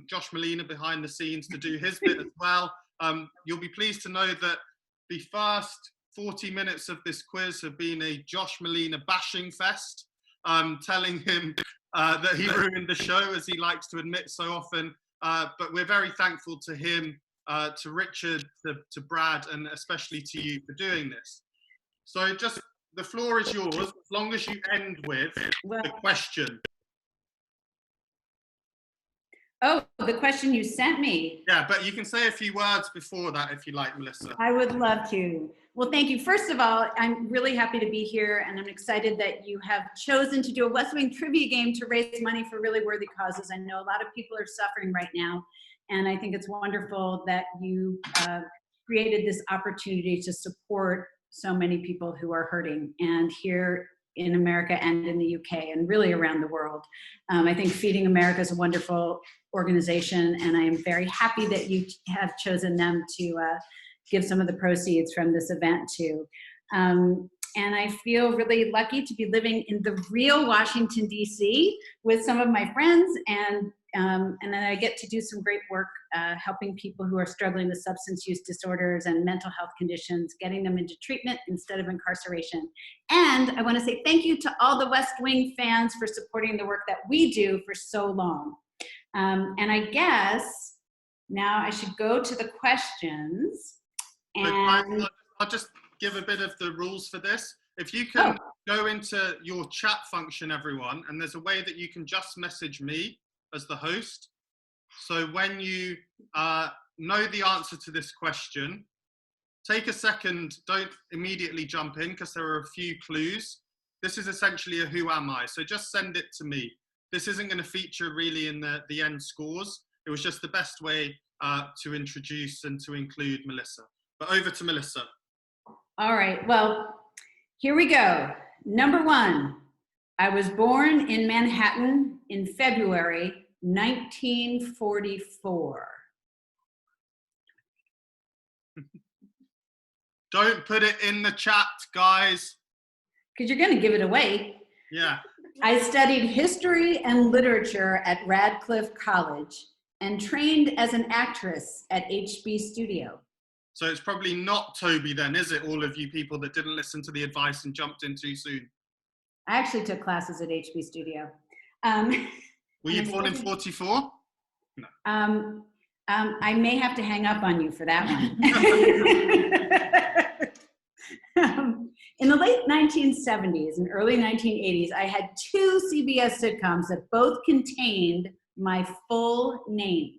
Josh Molina behind the scenes to do his bit as well. You'll be pleased to know that the first 40 minutes of this quiz have been a Josh Molina bashing fest, telling him that he ruined the show, as he likes to admit so often. But we're very thankful to him, to Richard, to Brad, and especially to you for doing this. So just, the floor is yours, as long as you end with the question. Oh, the question you sent me. Yeah, but you can say a few words before that if you like, Melissa. I would love to. Well, thank you. First of all, I'm really happy to be here, and I'm excited that you have chosen to do a West Wing trivia game to raise money for really worthy causes. I know a lot of people are suffering right now, and I think it's wonderful that you created this opportunity to support so many people who are hurting, and here in America and in the UK and really around the world. I think Feeding America is a wonderful organization, and I am very happy that you have chosen them to give some of the proceeds from this event to. And I feel really lucky to be living in the real Washington, D.C. with some of my friends, and then I get to do some great work helping people who are struggling with substance use disorders and mental health conditions, getting them into treatment instead of incarceration. And I want to say thank you to all the West Wing fans for supporting the work that we do for so long. And I guess now I should go to the questions. And I'll just give a bit of the rules for this. If you can go into your chat function, everyone, and there's a way that you can just message me as the host. So when you know the answer to this question, take a second, don't immediately jump in because there are a few clues. This is essentially a who am I, so just send it to me. This isn't going to feature really in the end scores. It was just the best way to introduce and to include Melissa. But over to Melissa. All right, well, here we go. Number one, I was born in Manhattan in February 1944. Don't put it in the chat, guys. Because you're going to give it away. Yeah. I studied history and literature at Radcliffe College and trained as an actress at HB Studio. So it's probably not Toby then, is it, all of you people that didn't listen to the advice and jumped in too soon? I actually took classes at HB Studio. Were you born in 44? No. I may have to hang up on you for that one. In the late 1970s and early 1980s, I had 2 CBS sitcoms that both contained my full name.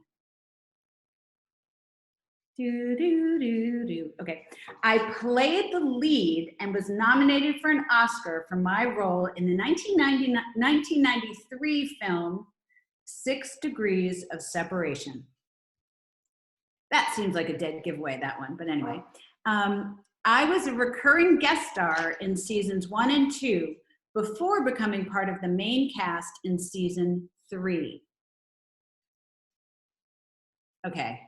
Okay. I played the lead and was nominated for an Oscar for my role in the 1993 film 6 Degrees of Separation. That seems like a dead giveaway, that one, but anyway. I was a recurring guest star in seasons 1 and 2 before becoming part of the main cast in season 3. Okay.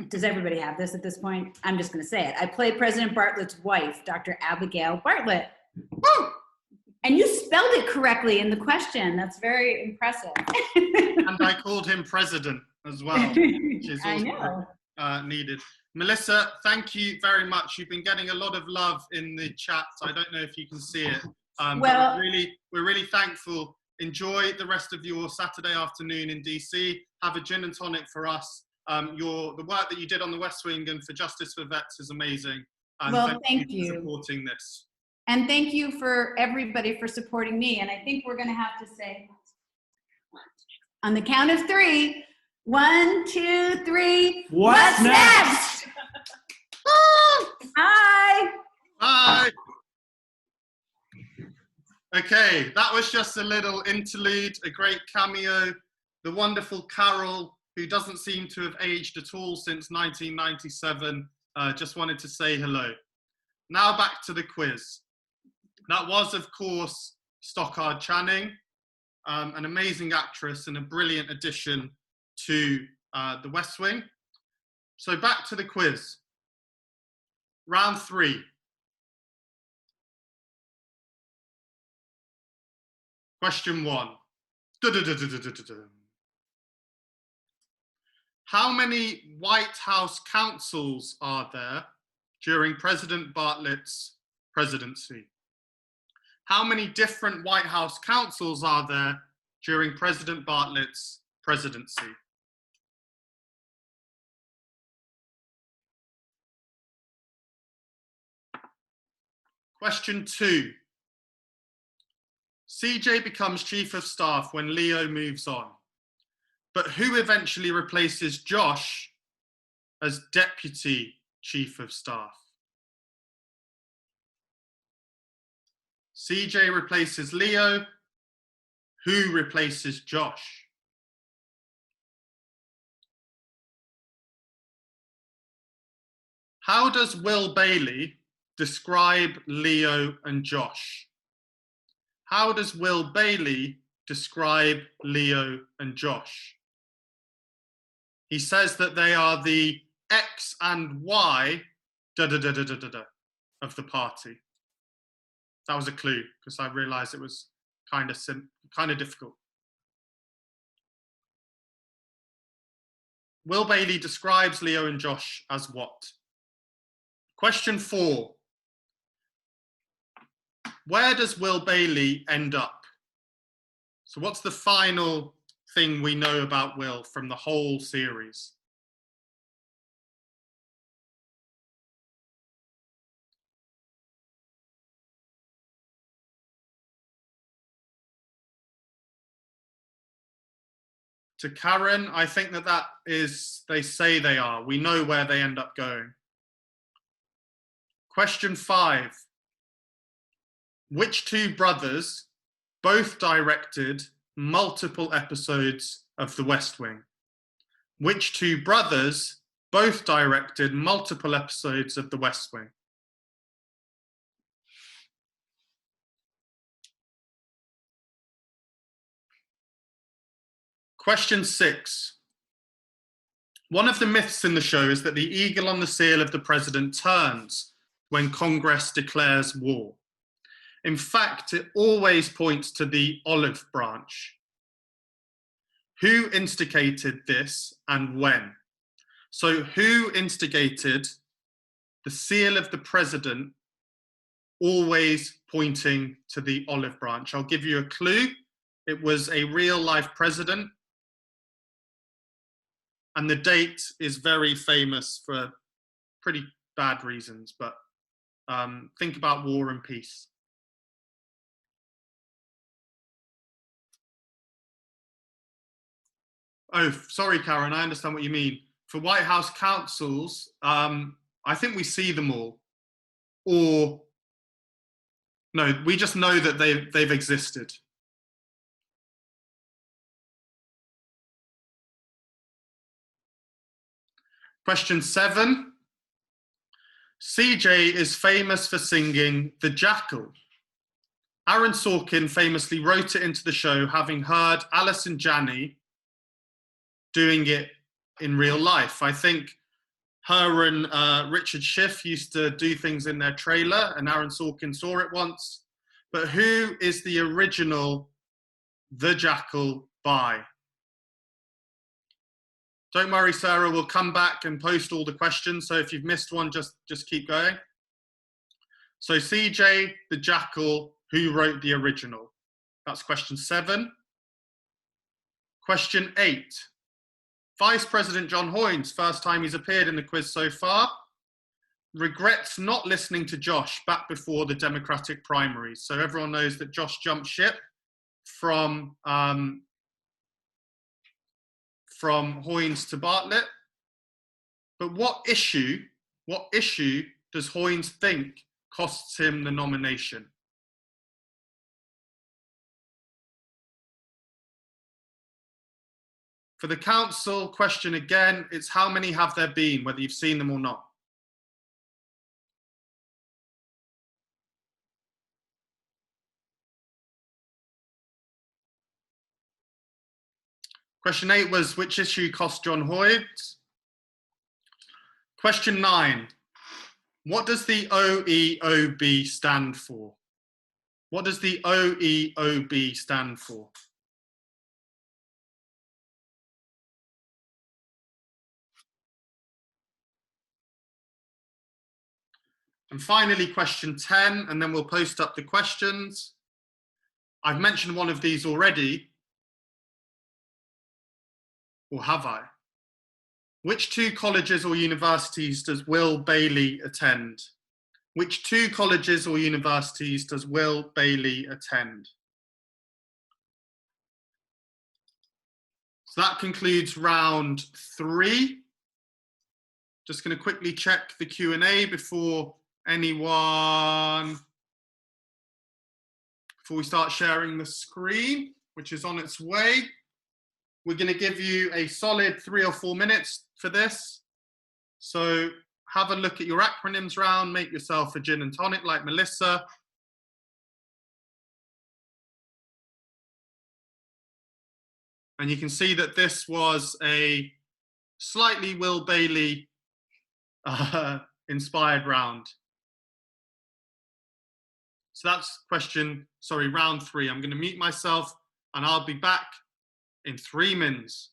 Does everybody have this at this point? I'm just going to say it. I played President Bartlett's wife, Dr. Abigail Bartlett. Woo! And you spelled it correctly in the question. That's very impressive. And I called him president as well, which is also needed. Melissa, thank you very much. You've been getting a lot of love in the chat. I don't know if you can see it. But we're really thankful. Enjoy the rest of your Saturday afternoon in DC. Have a gin and tonic for us. The work that you did on the West Wing and for Justice for Vets is amazing. And well, thank you for supporting this. And thank you for everybody for supporting me. And I think we're going to have to say, on the count of 3, 1, 2, 3. What's next? Bye. Bye. Okay, that was just a little interlude, a great cameo. The wonderful Carol, who doesn't seem to have aged at all since 1997, just wanted to say hello. Now back to the quiz. That was, of course, Stockard Channing, an amazing actress and a brilliant addition to the West Wing. So back to the quiz. Round 3. Question 1. How many White House councils are there during President Bartlett's presidency? How many different White House councils are there during President Bartlett's presidency? Question 2. CJ becomes Chief of Staff when Leo moves on, but who eventually replaces Josh as Deputy Chief of Staff? CJ replaces Leo. Who replaces Josh? How does Will Bailey describe Leo and Josh? How does Will Bailey describe Leo and Josh? He says that they are the X and Y of the party. That was a clue, because I realized it was kind of difficult. Will Bailey describes Leo and Josh as what? Question 4. Where does Will Bailey end up? So what's the final thing we know about Will from the whole series? To Karen, I think that is, they say they are. We know where they end up going. Question 5. Which 2 brothers both directed multiple episodes of The West Wing? Which 2 brothers both directed multiple episodes of The West Wing? Question 6. One of the myths in the show is that the eagle on the seal of the president turns when Congress declares war. In fact, it always points to the olive branch. Who instigated this and when? So who instigated the seal of the president always pointing to the olive branch? I'll give you a clue. It was a real-life president. And the date is very famous for pretty bad reasons, but think about war and peace. Oh, sorry, Karen, I understand what you mean. for White House counsels, I think we see them all. Or, no, we just know that they've existed. Question 7. CJ is famous for singing The Jackal. Aaron Sorkin famously wrote it into the show, having heard Alison Janney doing it in real life. I think her and Richard Schiff used to do things in their trailer, and Aaron Sorkin saw it once. But who is the original The Jackal by? Don't worry, Sarah, we'll come back and post all the questions. So if you've missed one, just keep going. So CJ, The Jackal, who wrote the original? That's question 7. Question 8. Vice President John Hoynes, first time he's appeared in the quiz so far, regrets not listening to Josh back before the Democratic primaries. So everyone knows that Josh jumped ship from Hoynes to Bartlett. But what issue does Hoynes think costs him the nomination? For the council question again, it's how many have there been, whether you've seen them or not. Question 8 was which issue cost John Hoynes? Question 9, what does the OEOB stand for? What does the OEOB stand for? And finally, question 10, and then we'll post up the questions. I've mentioned one of these already, or have I? Which 2 colleges or universities does Will Bailey attend? Which 2 colleges or universities does Will Bailey attend? So that concludes round 3. Just going to quickly check the Q&A before we start sharing the screen, which is on its way. We're going to give you a solid 3 or 4 minutes for this. So have a look at your acronyms round, make yourself a gin and tonic like Melissa. And you can see that this was a slightly Will Bailey inspired round. So that's round 3. I'm going to mute myself and I'll be back in 3 minutes.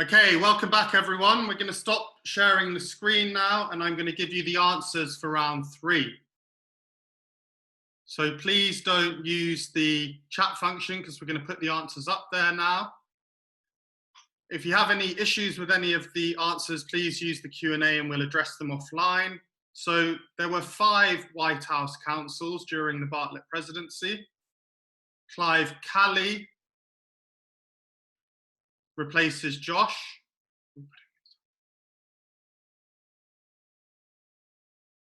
Okay, welcome back everyone. We're going to stop sharing the screen now and I'm going to give you the answers for round 3. So please don't use the chat function because we're going to put the answers up there now. If you have any issues with any of the answers, please use the Q&A and we'll address them offline. So there were 5 White House counsels during the Bartlett presidency. Clive Calley replaces Josh.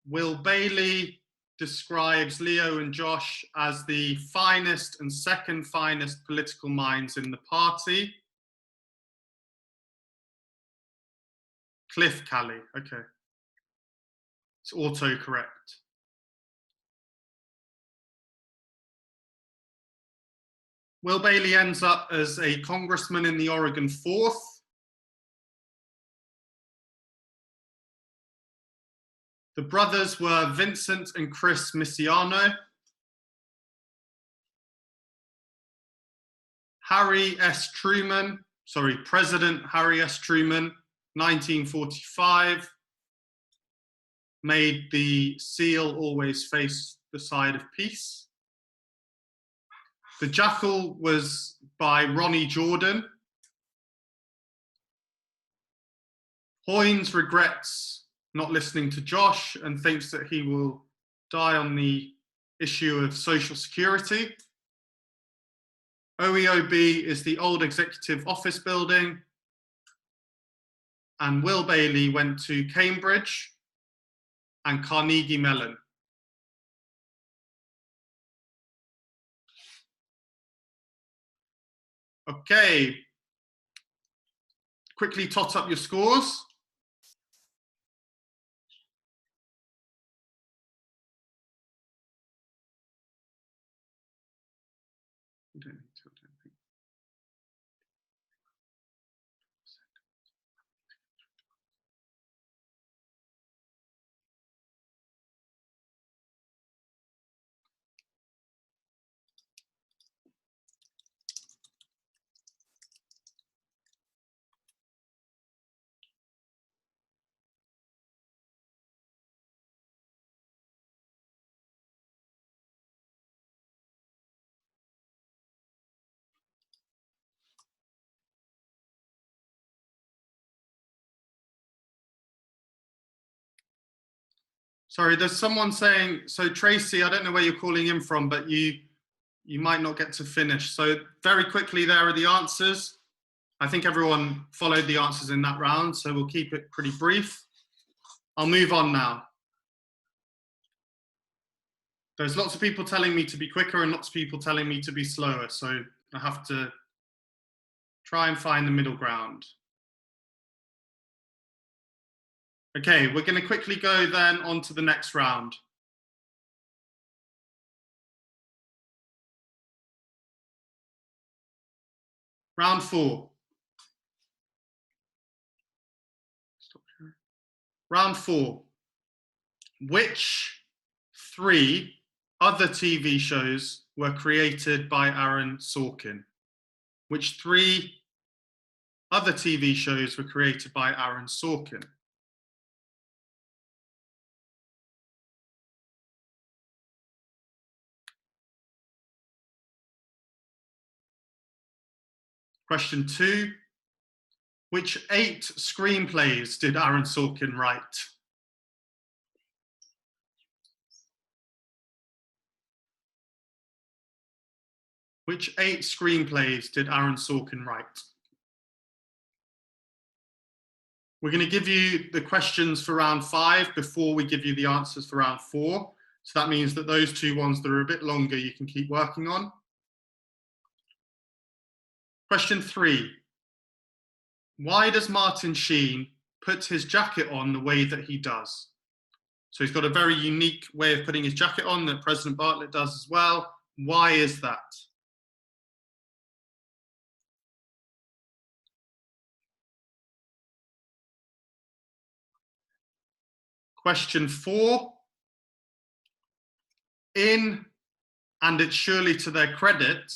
Will Bailey describes Leo and Josh as the finest and second finest political minds in the party. Cliff Calley, okay. It's autocorrect. Will Bailey ends up as a congressman in the Oregon 4th. The brothers were Vincent and Chris Misiano. President Harry S. Truman, 1945, made the seal always face the side of peace. The Jackal was by Ronnie Jordan. Hoynes regrets not listening to Josh and thinks that he will die on the issue of Social Security. OEOB is the old executive office building. And Will Bailey went to Cambridge and Carnegie Mellon. Okay, quickly tot up your scores. Sorry, there's someone saying, so Tracy, I don't know where you're calling in from, but you might not get to finish. So very quickly, there are the answers. I think everyone followed the answers in that round, so we'll keep it pretty brief. I'll move on now. There's lots of people telling me to be quicker and lots of people telling me to be slower, so I have to try and find the middle ground. Okay, we're going to quickly go then on to the next round. Round 4. Round 4. Which 3 other TV shows were created by Aaron Sorkin? Which 3 other TV shows were created by Aaron Sorkin? Question 2. Which 8 screenplays did Aaron Sorkin write? Which 8 screenplays did Aaron Sorkin write? We're going to give you the questions for round 5 before we give you the answers for round 4. So that means that those 2 ones that are a bit longer, you can keep working on. Question 3. Why does Martin Sheen put his jacket on the way that he does? So he's got a very unique way of putting his jacket on that President Bartlett does as well. Why is that? Question 4. In And It's Surely to Their Credit,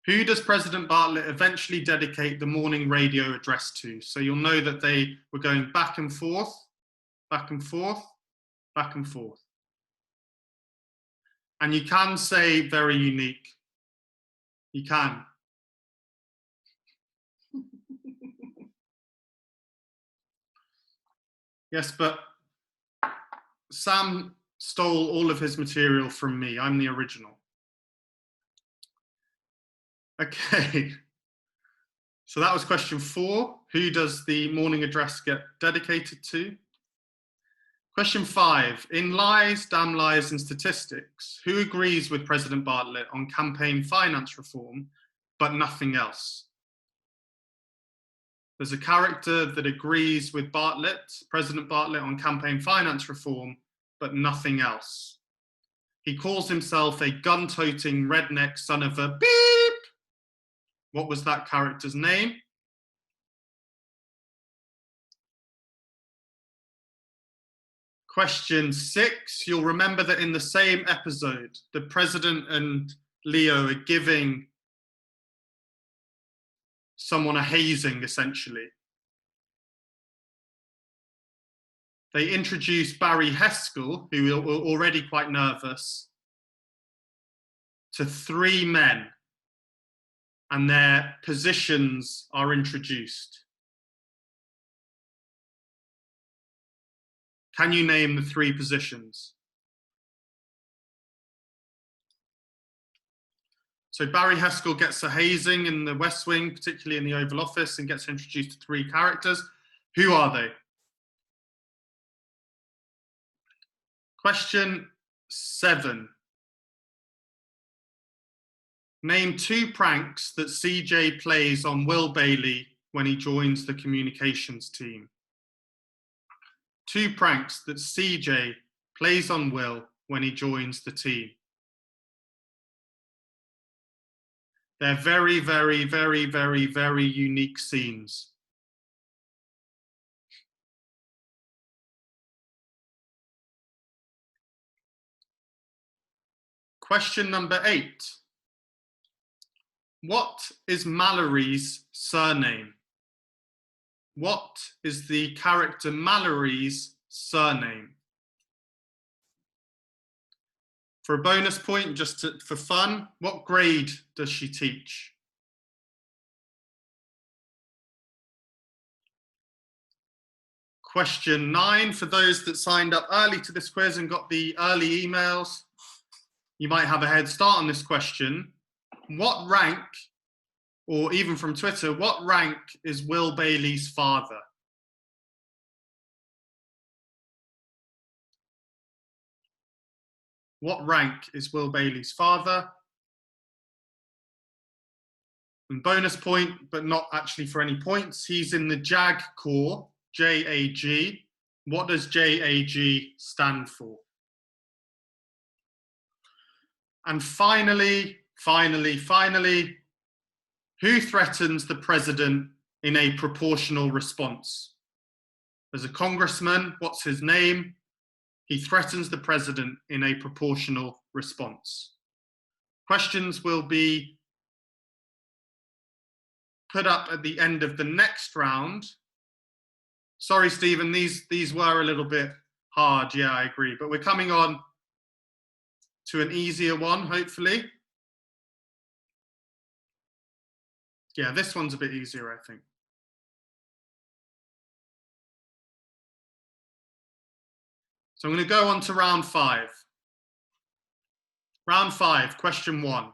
Who does President Bartlett eventually dedicate the morning radio address to? So you'll know that they were going back and forth, back and forth, back and forth. And you can say very unique. You can. Yes, but Sam stole all of his material from me. I'm the original. Okay. So that was question 4. Who does the morning address get dedicated to? Question 5. In Lies, Damn Lies and Statistics, who agrees with President Bartlett on campaign finance reform, but nothing else? There's a character that agrees with Bartlett, President Bartlett, on campaign finance reform, but nothing else. He calls himself a gun-toting redneck son of a beep. What was that character's name? Question 6. You'll remember that in the same episode, the president and Leo are giving someone a hazing, essentially. They introduce Barry Heskell, who were already quite nervous, to 3 men, and their positions are introduced. Can you name the 3 positions? So Barry Heskell gets a hazing in the West Wing, particularly in the Oval Office, and gets introduced to 3 characters. Who are they? Question 7. Name 2 pranks that CJ plays on Will Bailey when he joins the communications team. 2 pranks that CJ plays on Will when he joins the team. They're very, very, very, very, very unique scenes. Question number 8. What is Mallory's surname? What is the character Mallory's surname? For a bonus point, just for fun, what grade does she teach? Question 9, for those that signed up early to this quiz and got the early emails, you might have a head start on this question. What rank, or even from Twitter, what rank is Will Bailey's father? What rank is Will Bailey's father? And bonus point, but not actually for any points, he's in the JAG Corps, JAG. What does JAG stand for? And finally, who threatens the president in a proportional response? There's a congressman, what's his name? He threatens the president in a proportional response. Questions will be put up at the end of the next round. Sorry, Stephen, these were a little bit hard. Yeah, I agree. But we're coming on to an easier one, hopefully. Yeah, this one's a bit easier, I think. So I'm going to go on to round 5. Round 5, question 1.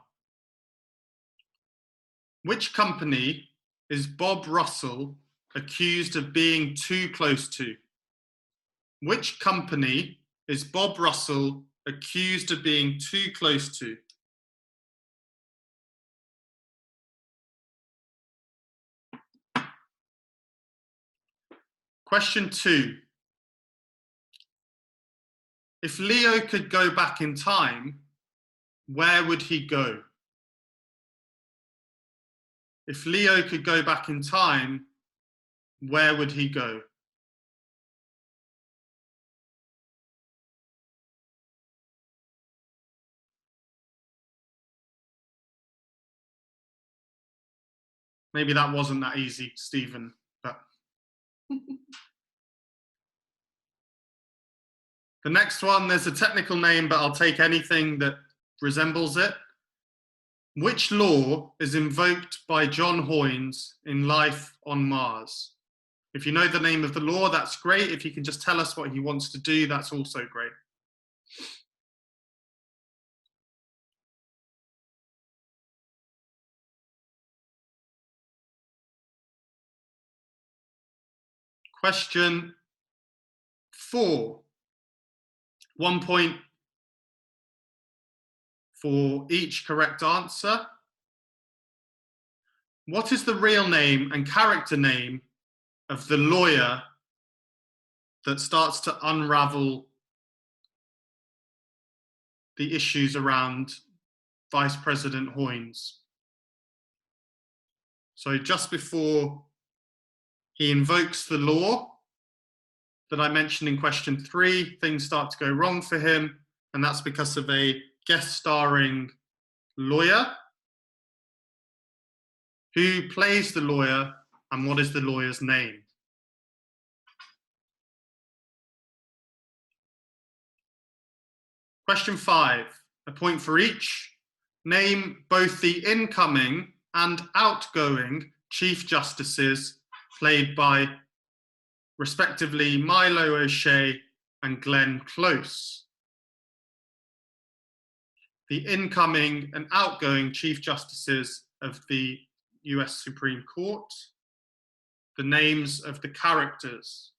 Which company is Bob Russell accused of being too close to? Which company is Bob Russell accused of being too close to? Question 2. If Leo could go back in time, where would he go? If Leo could go back in time, where would he go? Maybe that wasn't that easy, Stephen, but. The next one, there's a technical name, but I'll take anything that resembles it. Which law is invoked by John Hoynes in Life on Mars? If you know the name of the law, that's great. If you can just tell us what he wants to do, that's also great. Question 4. 1 point for each correct answer. What is the real name and character name of the lawyer that starts to unravel the issues around Vice President Hoynes? So just before he invokes the law that I mentioned in question 3, things start to go wrong for him, and that's because of a guest starring lawyer. Who plays the lawyer, and what is the lawyer's name? Question 5, a point for each. Name both the incoming and outgoing Chief Justices played by, respectively, Milo O'Shea and Glenn Close. The incoming and outgoing Chief Justices of the US Supreme Court, the names of the characters.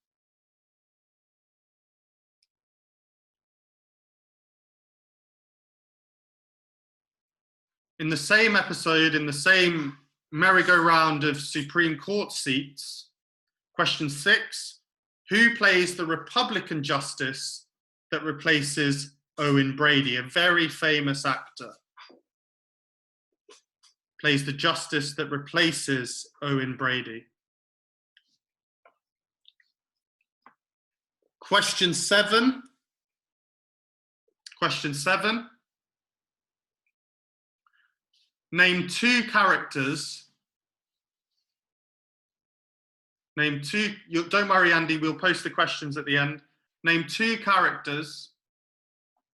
In the same episode, in the same merry-go-round of Supreme Court seats, question 6, who plays the Republican justice that replaces Owen Brady, a very famous actor? Plays the justice that replaces Owen Brady. Question 7. Question 7. Name 2 characters. Name 2, don't worry, Andy, we'll post the questions at the end. Name 2 characters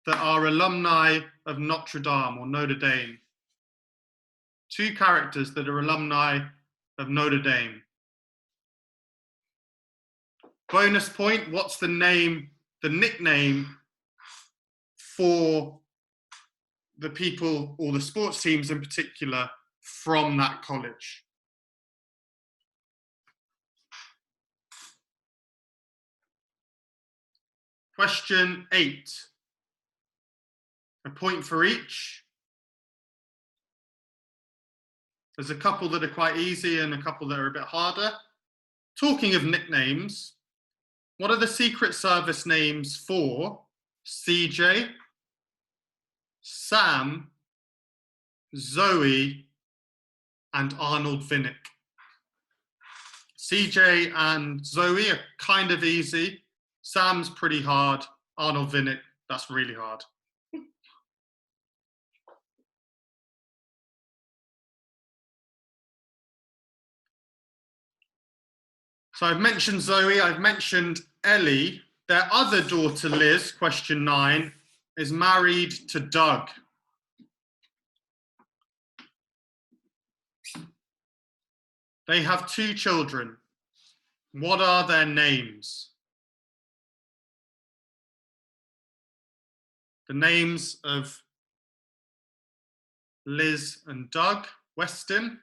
that are alumni of Notre Dame or Notre Dame. 2 characters that are alumni of Notre Dame. Bonus point, what's the name, the nickname for the people or the sports teams in particular from that college? Question 8, a point for each. There's a couple that are quite easy and a couple that are a bit harder. Talking of nicknames, what are the Secret Service names for CJ, Sam, Zoe, and Arnold Vinnick? CJ and Zoe are kind of easy. Sam's pretty hard. Arnold Vinnick, that's really hard. So I've mentioned Zoe, I've mentioned Ellie. Their other daughter, Liz, question 9, is married to Doug. They have 2 children. What are their names? The names of Liz and Doug Weston.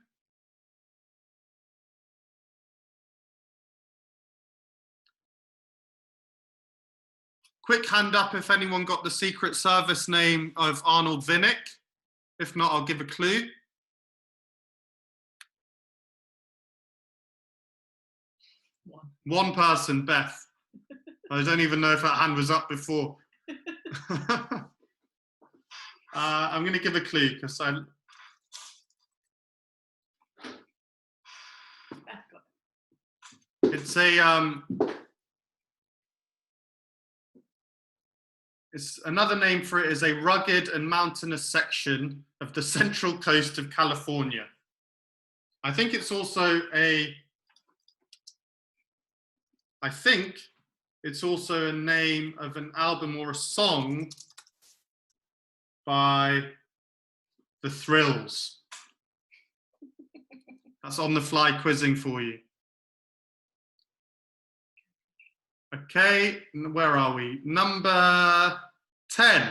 Quick hand up if anyone got the Secret Service name of Arnold Vinnick. If not, I'll give a clue. One person, Beth. I don't even know if that hand was up before. I'm going to give a clue because it's a it's another name for it is a rugged and mountainous section of the central coast of California. I think it's also a name of an album or a song by The Thrills. That's on the fly quizzing for you. Okay, where are we? Number 10.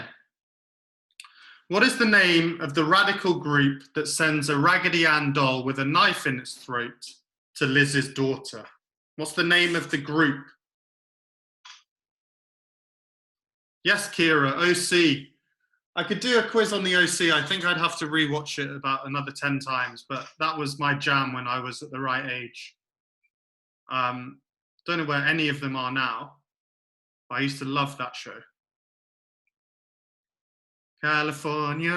What is the name of the radical group that sends a Raggedy Ann doll with a knife in its throat to Liz's daughter? What's the name of the group? Yes, Kira, OC. I could do a quiz on the OC. I think I'd have to rewatch it about another 10 times, but that was my jam when I was at the right age. Don't know where any of them are now. I used to love that show. California,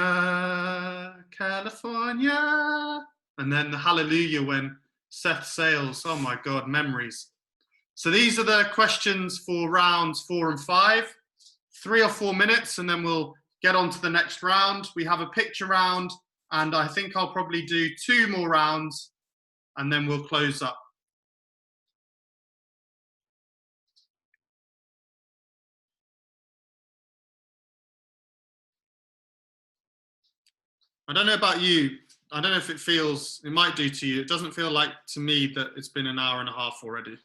California. And then the Hallelujah when Seth Sales. Oh my God, memories. So these are the questions for rounds 4 and 5. 3 or 4 minutes, and then we'll get on to the next round. We have a picture round, and I think I'll probably do 2 more rounds, and then we'll close up. I don't know about you. I don't know if it might do to you. It doesn't feel like to me that it's been an hour and a half already.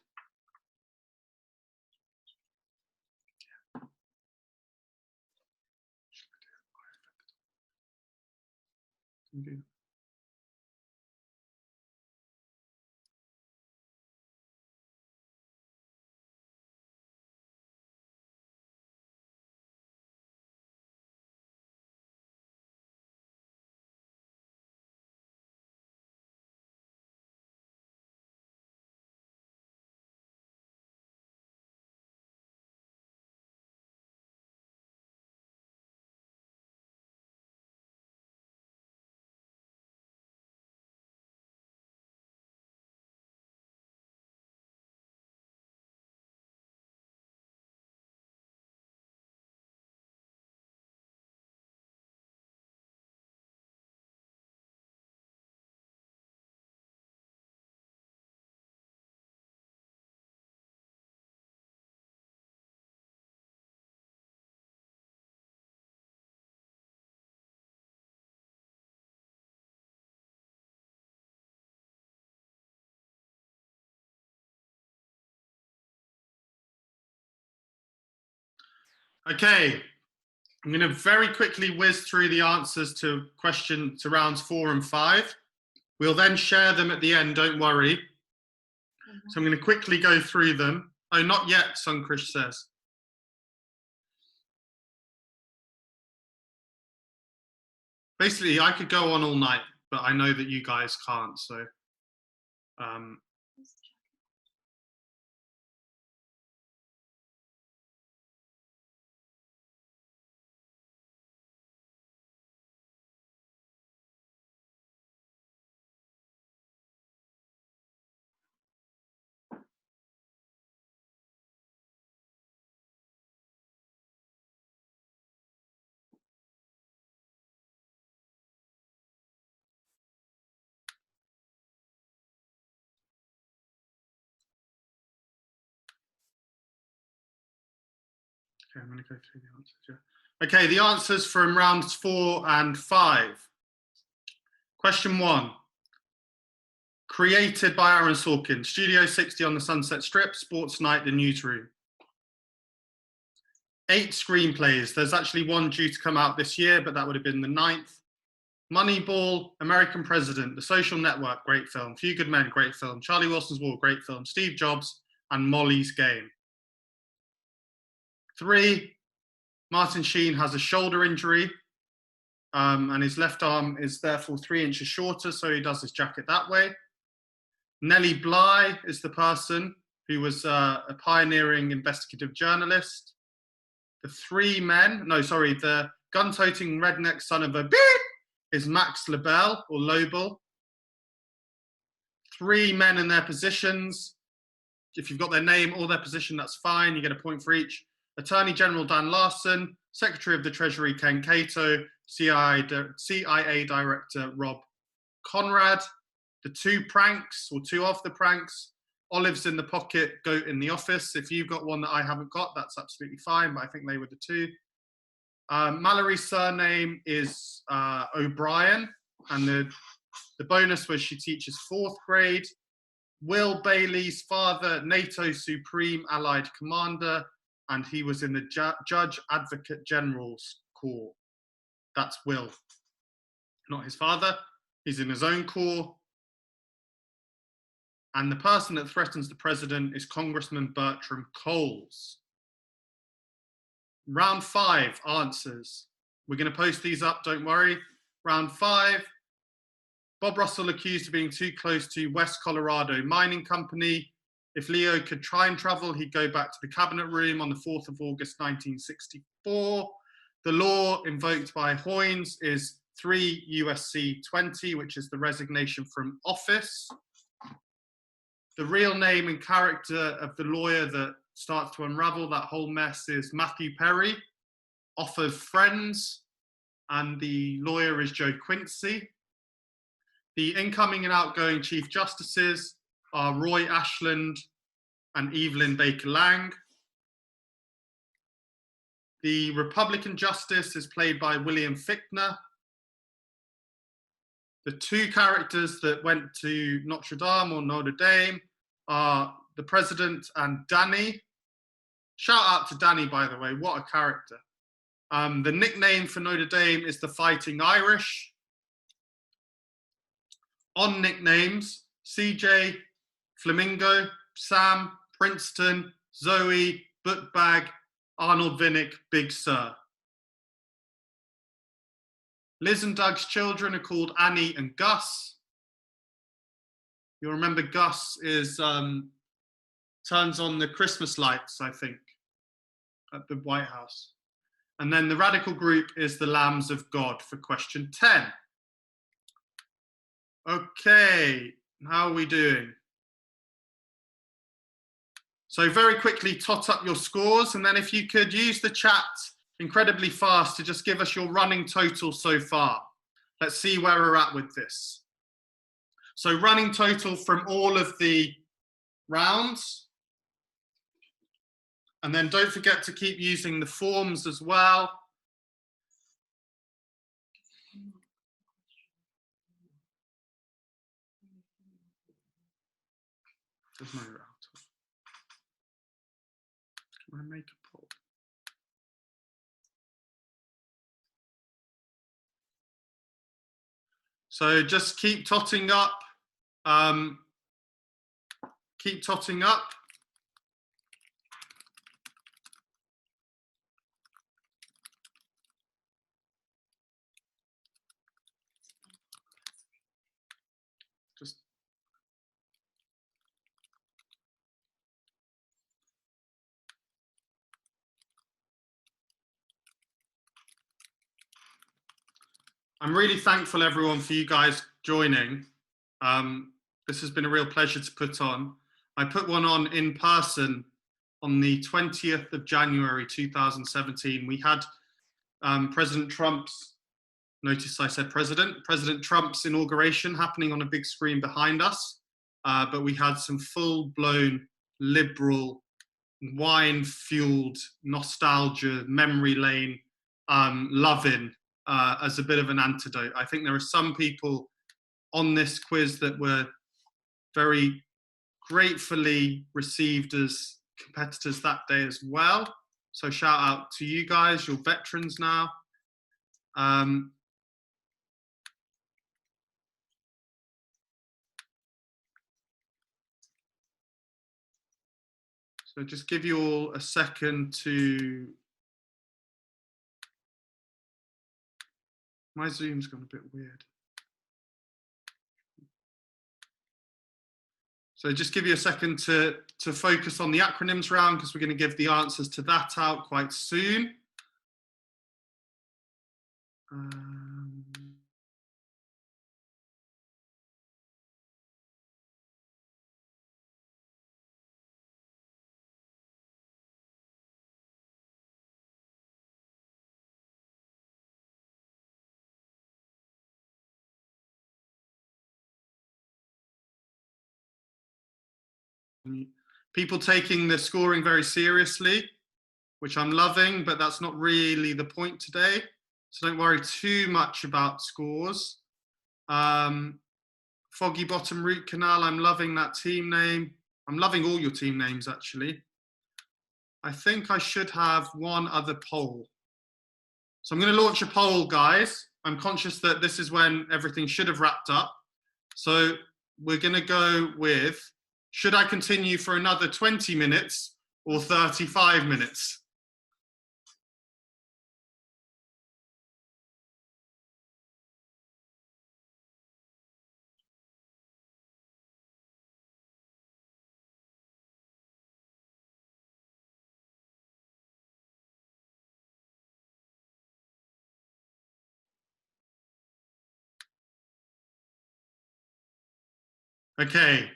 Okay, I'm going to very quickly whiz through the answers to rounds 4 and 5. We'll then share them at the end, don't worry. So I'm going to quickly go through them. Oh, not yet, Sunkrish says. Basically, I could go on all night, but I know that you guys can't, so. Okay, I'm going to go through the answers. Yeah. Okay, the answers from rounds 4 and 5. Question 1. Created by Aaron Sorkin. Studio 60 on the Sunset Strip. Sports Night, The Newsroom. 8 screenplays. There's actually one due to come out this year, but that would have been the 9th. Moneyball, American President, The Social Network, great film. Few Good Men, great film. Charlie Wilson's War, great film. Steve Jobs, and Molly's Game. 3, Martin Sheen has a shoulder injury, and his left arm is therefore 3 inches shorter, so he does his jacket that way. Nellie Bly is the person who was a pioneering investigative journalist. The gun-toting redneck son of a beep is Max Lobel, or Lobel. 3 men in their positions. If you've got their name or their position, that's fine. You get a point for each. Attorney General Dan Larson, Secretary of the Treasury Ken Cato, CIA Director Rob Conrad. The two pranks, or two of the pranks: olives in the pocket, goat in the office. If you've got one that I haven't got, that's absolutely fine, but I think they were the two. Mallory's surname is O'Brien, and the bonus was she teaches 4th grade. Will Bailey's father, NATO Supreme Allied Commander, and he was in the Judge Advocate General's Corps. That's Will, not his father. He's in his own corps. And the person that threatens the president is Congressman Bertram Coles. Round 5 answers. We're going to post these up, don't worry. Round 5. Bob Russell accused of being too close to West Colorado Mining Company. If Leo could time travel, he'd go back to the cabinet room on the 4th of August, 1964. The law invoked by Hoynes is 3 USC 20, which is the resignation from office. The real name and character of the lawyer that starts to unravel that whole mess is Matthew Perry, off of Friends, and the lawyer is Joe Quincy. The incoming and outgoing Chief Justices are Roy Ashland and Evelyn Baker Lang. The Republican Justice is played by William Fichtner. The two characters that went to Notre Dame or Notre Dame are the President and Danny. Shout out to Danny, by the way, what a character. The nickname for Notre Dame is the Fighting Irish. On nicknames: CJ, Flamingo, Sam, Princeton, Zoe, Bookbag, Arnold Vinnick, Big Sur. Liz and Doug's children are called Annie and Gus. You'll remember Gus is turns on the Christmas lights, I think, at the White House. And then the radical group is the Lambs of God for question 10. Okay, how are we doing? So very quickly, tot up your scores, and then if you could use the chat incredibly fast to just give us your running total so far. Let's see where we're at with this. So running total from all of the rounds. And then don't forget to keep using the forms as well. There's no route. Can I make a poll? So just keep totting up. Keep totting up. Just I'm really thankful, everyone, for you guys joining. This has been a real pleasure to put on. I put one on in person on the 20th of January 2017. We had President Trump's, notice I said President Trump's inauguration happening on a big screen behind us. But we had some full-blown liberal, wine-fueled nostalgia, memory lane, loving as a bit of an antidote. I think there are some people on this quiz that were very gratefully received as competitors that day as well. So shout out to you guys, you're veterans now. So just give you all a second to, my Zoom's gone a bit weird. So just give you a second to focus on the acronyms round, because we're going to give the answers to that out quite soon. People taking the scoring very seriously, which I'm loving, but that's not really the point today. So don't worry too much about scores. Foggy Bottom Root Canal, I'm loving that team name. I'm loving all your team names, actually. I think I should have one other poll. So I'm going to launch a poll, guys. I'm conscious that this is when everything should have wrapped up. So we're going to go with, should I continue for another 20 minutes or 35 minutes? Okay,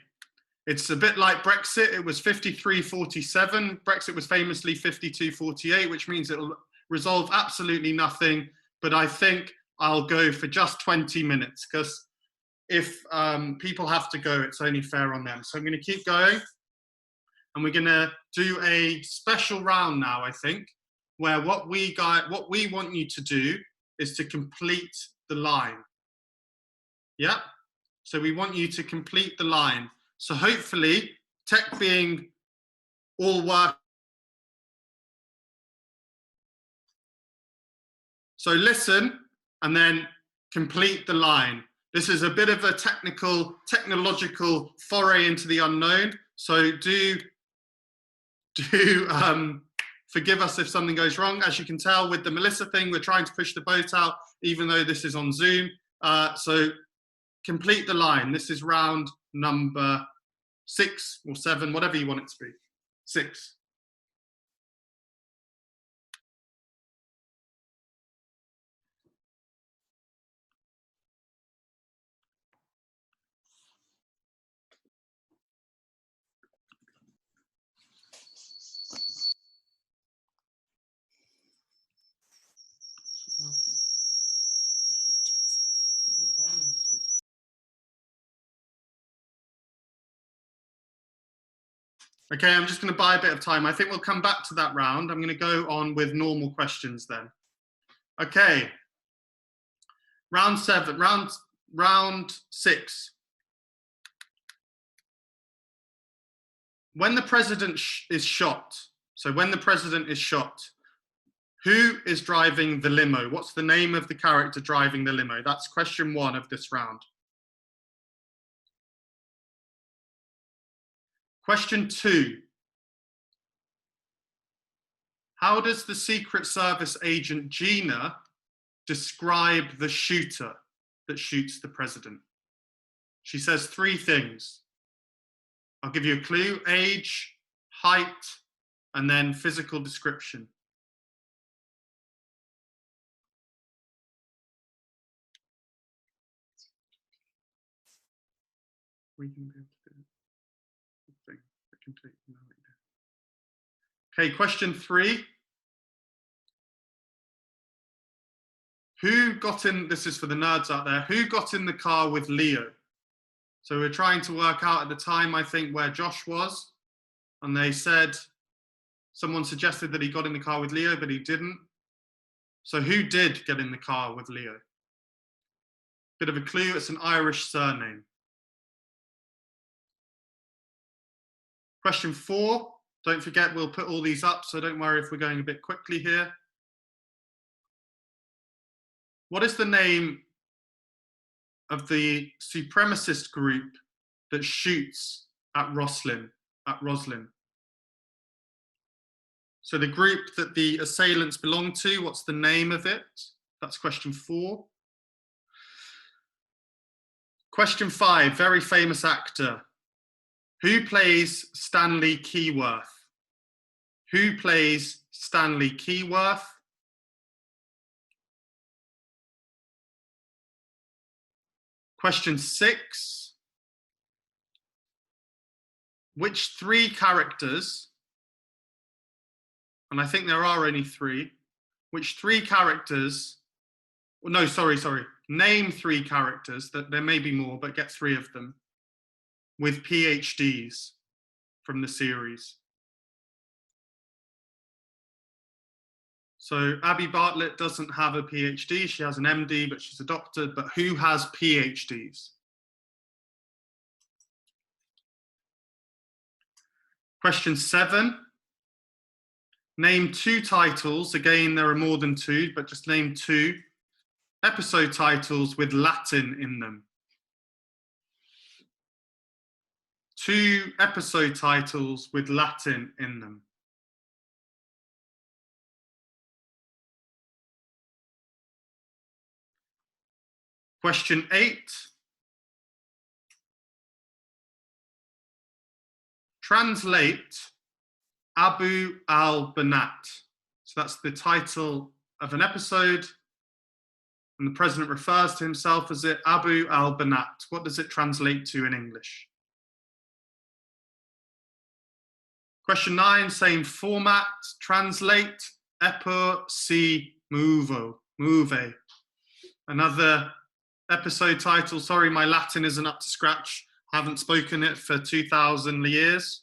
it's a bit like Brexit. It was 53-47. Brexit was famously 52-48, which means it'll resolve absolutely nothing. But I think I'll go for just 20 minutes because if people have to go, it's only fair on them. So I'm going to keep going. And we're going to do a special round now, I think, where what we want you to do is to complete the line. Yeah? So we want you to complete the line. So hopefully, tech being all work. So listen and then complete the line. This is a bit of a technological foray into the unknown. So do forgive us if something goes wrong. As you can tell with the Melissa thing, we're trying to push the boat out, even though this is on Zoom. So complete the line. This is round number 6 or 7, whatever you want it to be. 6. Okay, I'm just going to buy a bit of time. I think we'll come back to that round. I'm going to go on with normal questions then. Okay. Round 7, round 6. When the president is shot, so when the president is shot, who is driving the limo? What's the name of the character driving the limo? That's question 1 of this round. Question 2. How does the Secret Service agent Gina describe the shooter that shoots the president? She says 3 things. I'll give you a clue: age, height, and then physical description. We can be able to do something that can take an idea. Okay, question 3. Who got in, this is for the nerds out there, who got in the car with Leo? So we're trying to work out at the time, I think, where Josh was. And they said, someone suggested that he got in the car with Leo, but he didn't. So who did get in the car with Leo? Bit of a clue, it's an Irish surname. Question 4, don't forget we'll put all these up, so don't worry if we're going a bit quickly here. What is the name of the supremacist group that shoots at Roslyn? So the group that the assailants belong to, what's the name of it? That's question 4. Question 5, very famous actor. Who plays Stanley Keyworth? Who plays Stanley Keyworth? Question 6. Which 3 characters, and I think there are only 3, which 3 characters, well, no, sorry, name 3 characters, that there may be more, but get 3 of them, with PhDs from the series? So Abby Bartlett doesn't have a PhD. She has an MD, but she's a doctor. But who has PhDs? Question 7. Name 2 titles. Again, there are more than 2, but just name 2 episode titles with Latin in them. 2 episode titles with Latin in them. Question 8. Translate Abu al-Banat. So that's the title of an episode, and the president refers to himself as it, Abu al-Banat. What does it translate to in English? Question 9, same format. Translate Epur si move. Another episode title. Sorry, my Latin isn't up to scratch. Haven't spoken it for 2,000 years.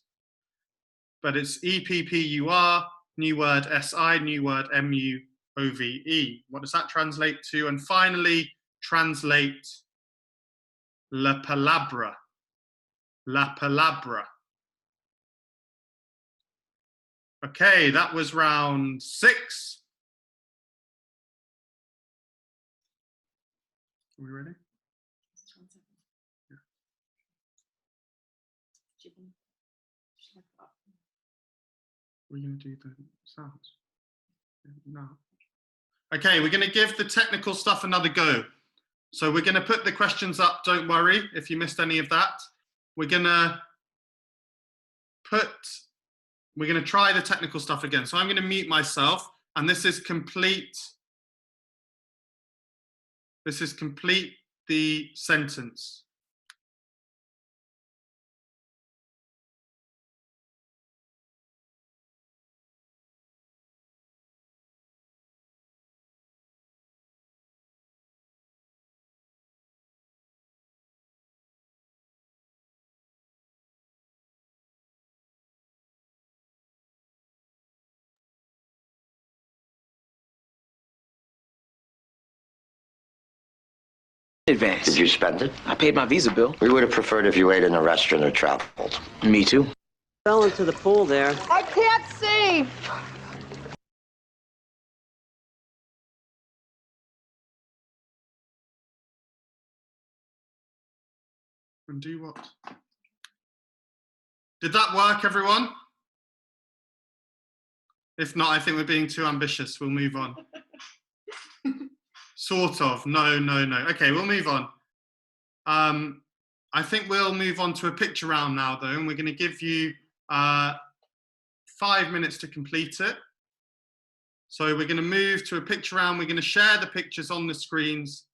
But it's EPPUR, new word SI, new word MUOVE. What does that translate to? And finally, translate la palabra. La palabra. Okay, that was round 6. Are we ready? Yeah. We're going to do the sounds. No. Okay, we're going to give the technical stuff another go. So we're going to put the questions up, don't worry if you missed any of that. We're going to try the technical stuff again. So I'm going to mute myself, and this is complete the sentence. Advance. Did you spend it? I paid my Visa bill. We would have preferred if you ate in a restaurant or traveled. Me too. Fell into the pool there. I can't see. And do what? Did that work, everyone? If not, I think we're being too ambitious. We'll move on. Sort of. No. Okay, we'll move on. I think we'll move on to a picture round now, though, and we're going to give you 5 minutes to complete it. So we're going to move to a picture round. We're going to share the pictures on the screens.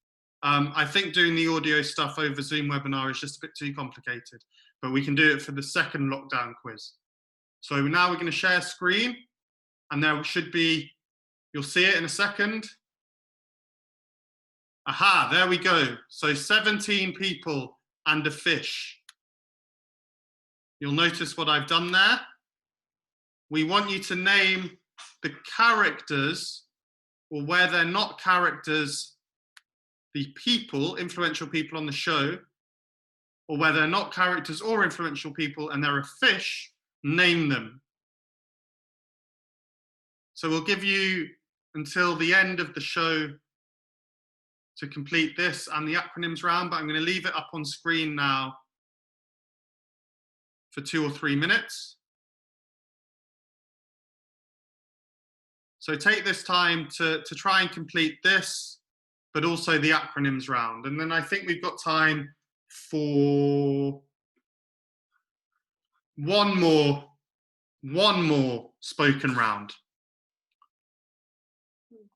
I think doing the audio stuff over Zoom webinar is just a bit too complicated, but we can do it for the second lockdown quiz. So now we're going to share screen, and there should be, you'll see it in a second. Aha, there we go. So 17 people and a fish. You'll notice what I've done there. We want you to name the characters, or where they're not characters, the people, influential people on the show, or where they're not characters or influential people and they're a fish, name them. So we'll give you until the end of the show to complete this and the acronyms round, but I'm going to leave it up on screen now for 2 or 3 minutes. So take this time to try and complete this, but also the acronyms round. And then I think we've got time for one more spoken round.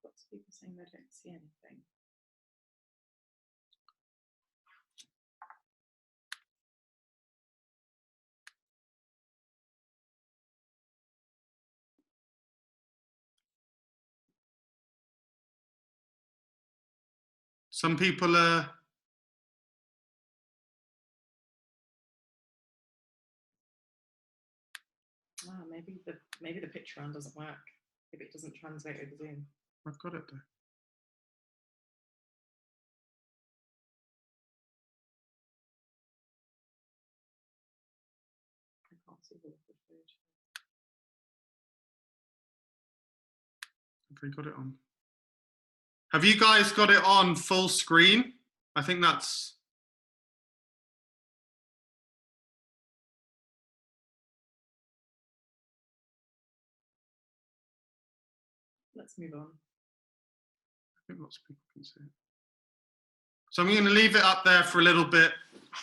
Lots of people saying they don't see anything. Some people are maybe the picture one doesn't work if it doesn't translate over Zoom. I've got it though. I can't see the footage. Have we got it on? Have you guys got it on full screen? I think that's... Let's move on. I think lots of people can see it. So I'm going to leave it up there for a little bit.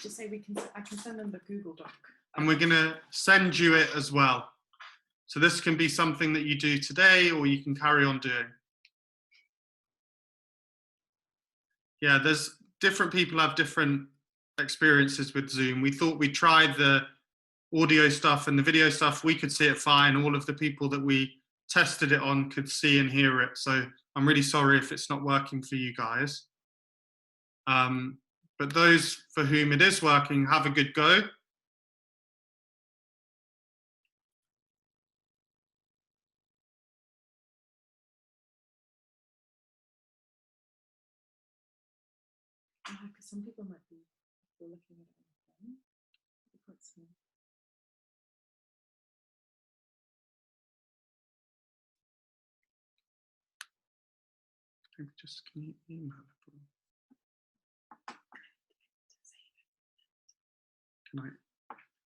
Just say I can send them the Google Doc. And we're going to send you it as well. So this can be something that you do today or you can carry on doing. Yeah, there's different people have different experiences with Zoom. We thought we'd try the audio stuff and the video stuff. We could see it fine. All of the people that we tested it on could see and hear it. So I'm really sorry if it's not working for you guys. But those for whom it is working, have a good go. Because some people might be looking at it on the phone. Quite small. Maybe just can you email it? Can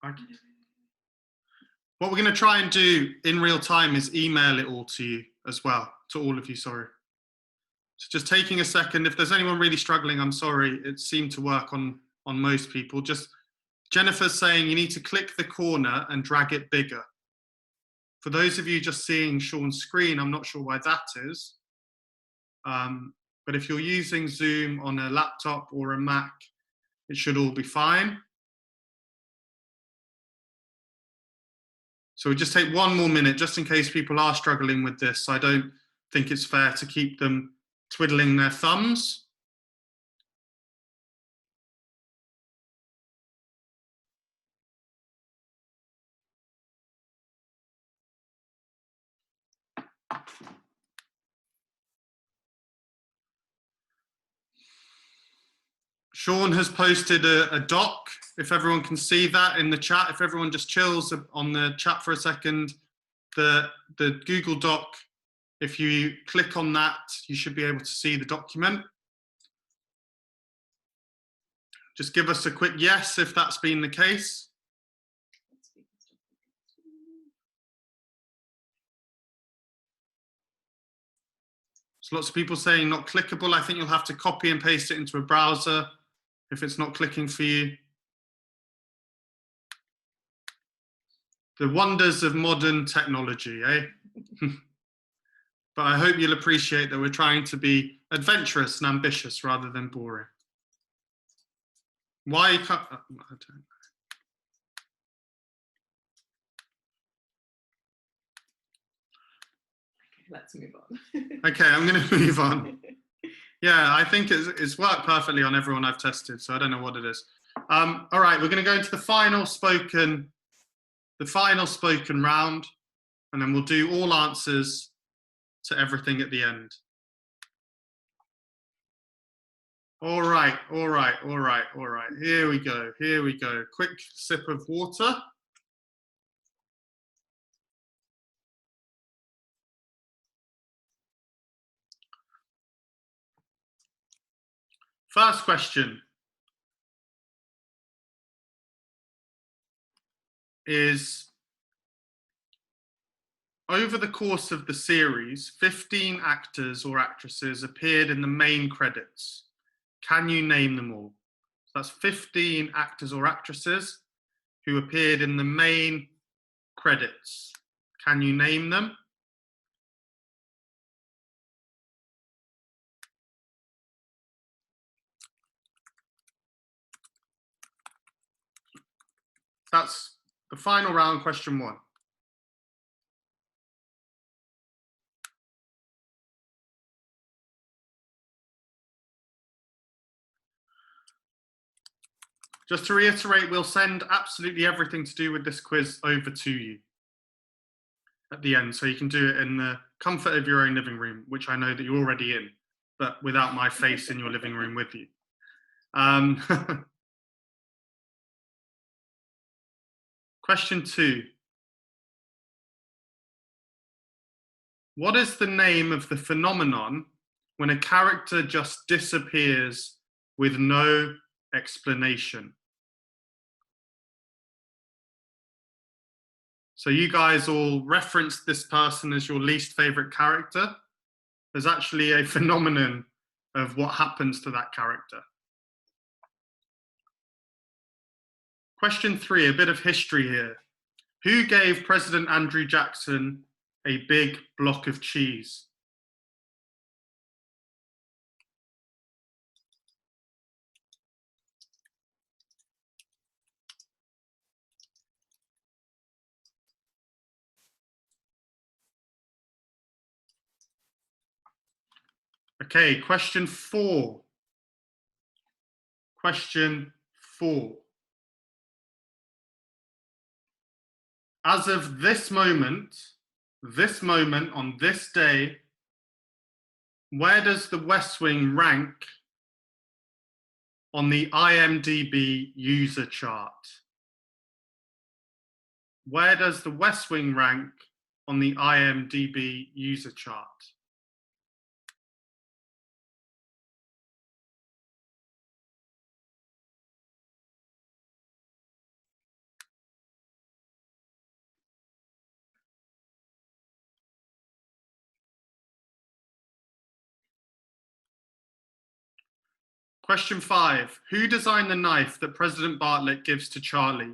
I can. What we're going to try and do in real time is email it all to you as well, to all of you, sorry. So just taking a second, if there's anyone really struggling, I'm sorry, it seemed to work on most people. Just Jennifer's saying you need to click the corner and drag it bigger. For those of you just seeing Sean's screen, I'm not sure why that is. But if you're using Zoom on a laptop or a Mac, it should all be fine. So we'll just take one more minute, just in case people are struggling with this. I don't think it's fair to keep them twiddling their thumbs. Sean has posted a doc, if everyone can see that in the chat. If everyone just chills on the chat for a second, the Google Doc, if you click on that, you should be able to see the document. Just give us a quick yes if that's been the case. So lots of people saying not clickable. I think you'll have to copy and paste it into a browser if it's not clicking for you. The wonders of modern technology, eh? But I hope you'll appreciate that we're trying to be adventurous and ambitious rather than boring. Why can't... I don't know. Let's move on. Okay, I'm going to move on. Yeah, I think it's worked perfectly on everyone I've tested, so I don't know what it is. All right, we're going to go into the final spoken round, and then we'll do all answers to everything at the end. All right. Here we go. Quick sip of water. First question is, over the course of the series, 15 actors or actresses appeared in the main credits. Can you name them all? So that's 15 actors or actresses who appeared in the main credits. Can you name them? That's the final round, question 1. Just to reiterate, we'll send absolutely everything to do with this quiz over to you. at the end. So you can do it in the comfort of your own living room, which I know that you're already in, but without my face in your living room with you. Question 2. What is the name of the phenomenon when a character just disappears with no explanation? So you guys all referenced this person as your least favorite character. There's actually a phenomenon of what happens to that character. Question 3, a bit of history here. Who gave President Andrew Jackson a big block of cheese? Okay, question 4. Question 4. As of this moment on this day, where does the West Wing rank on the IMDb user chart? Where does the West Wing rank on the IMDb user chart? Question 5. Who designed the knife that President Bartlett gives to Charlie?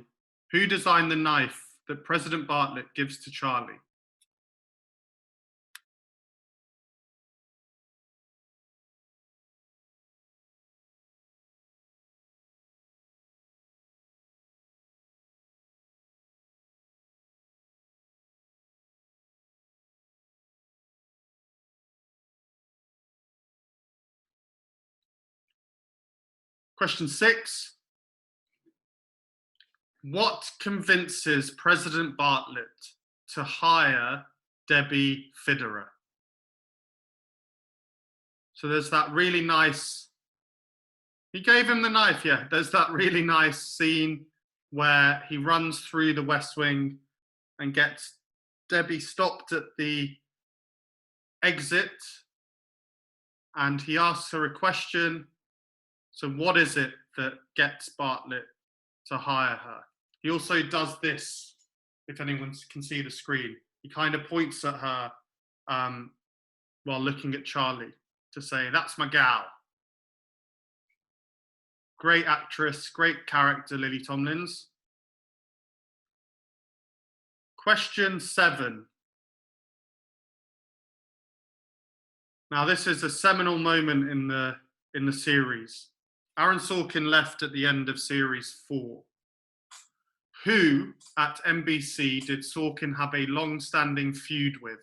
Who designed the knife that President Bartlett gives to Charlie? Question 6. What convinces President Bartlett to hire Debbie Fidderer? So there's that really nice, he gave him the knife, yeah. There's that really nice scene where he runs through the West Wing and gets Debbie stopped at the exit, and he asks her a question. So what is it that gets Bartlett to hire her? He also does this, if anyone can see the screen. He kind of points at her while looking at Charlie to say, that's my gal. Great actress, great character, Lily Tomlins. Question 7. Now this is a seminal moment in the series. Aaron Sorkin left at the end of series 4. Who at NBC did Sorkin have a long-standing feud with,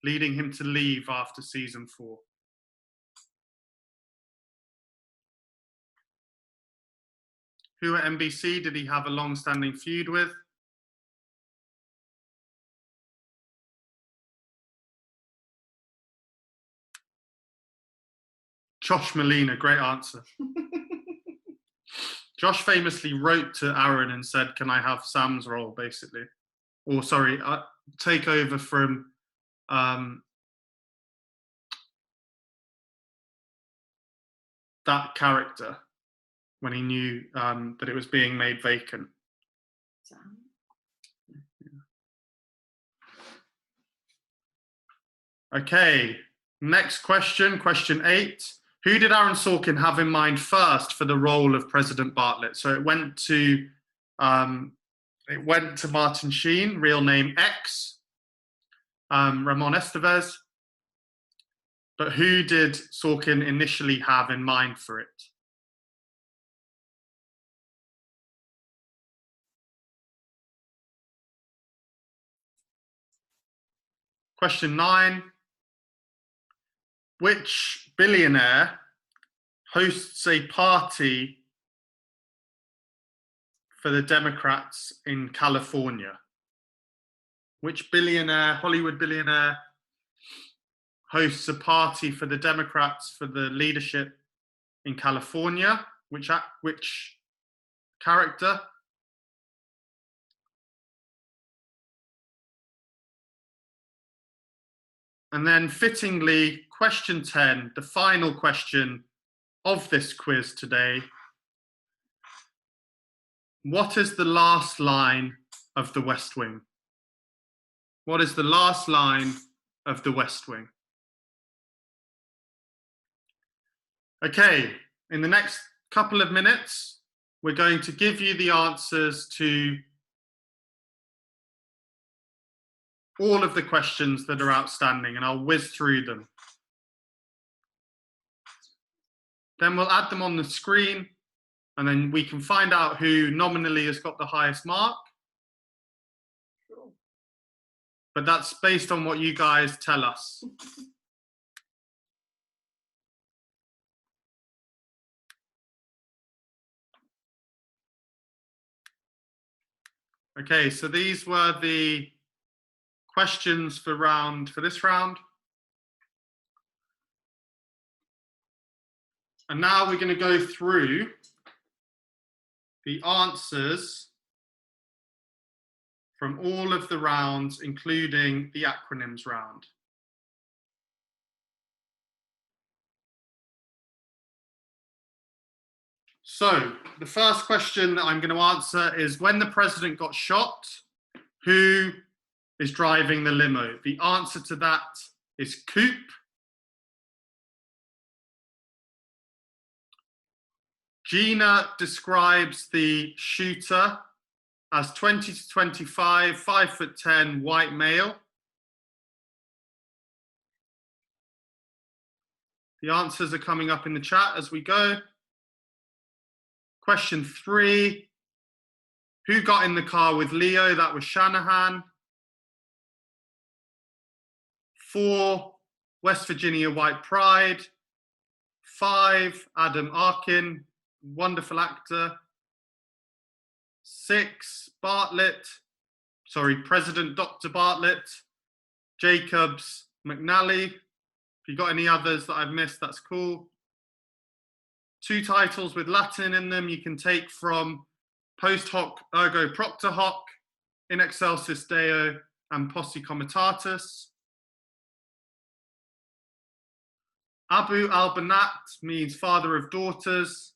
leading him to leave after season 4? Who at NBC did he have a long-standing feud with? Josh Molina, great answer. Josh famously wrote to Aaron and said, can I have Sam's role, basically? Or, sorry, take over from that character when he knew that it was being made vacant. Sam. Okay, next question, question 8. Who did Aaron Sorkin have in mind first for the role of President Bartlett? So it went to Martin Sheen, real name X, Ramon Estevez. But who did Sorkin initially have in mind for it? Question 9. Which billionaire hosts a party for the Democrats in California? Which billionaire, Hollywood billionaire, hosts a party for the Democrats for the leadership in California? Which character? And then fittingly, question 10, the final question of this quiz today. What is the last line of the West Wing? What is the last line of the West Wing? Okay, in the next couple of minutes, we're going to give you the answers to all of the questions that are outstanding, and I'll whiz through them. Then we'll add them on the screen, and then we can find out who nominally has got the highest mark. But that's based on what you guys tell us. Okay, so these were the questions for this round. And now we're going to go through the answers from all of the rounds, including the acronyms round. So the first question that I'm going to answer is, when the president got shot, who is driving the limo? The answer to that is Coupe. Gina describes the shooter as 20 to 25, 5'10", white male. The answers are coming up in the chat as we go. Question 3, who got in the car with Leo? That was Shanahan. 4, West Virginia White Pride. 5, Adam Arkin, wonderful actor. 6, President Dr. Bartlett. Jacobs, McNally. If you got any others that I've missed, that's cool. 2 titles with Latin in them you can take from Post Hoc Ergo Proctor Hoc, In Excelsis Deo, and Posse Comitatus. Abu al-Banat means father of daughters.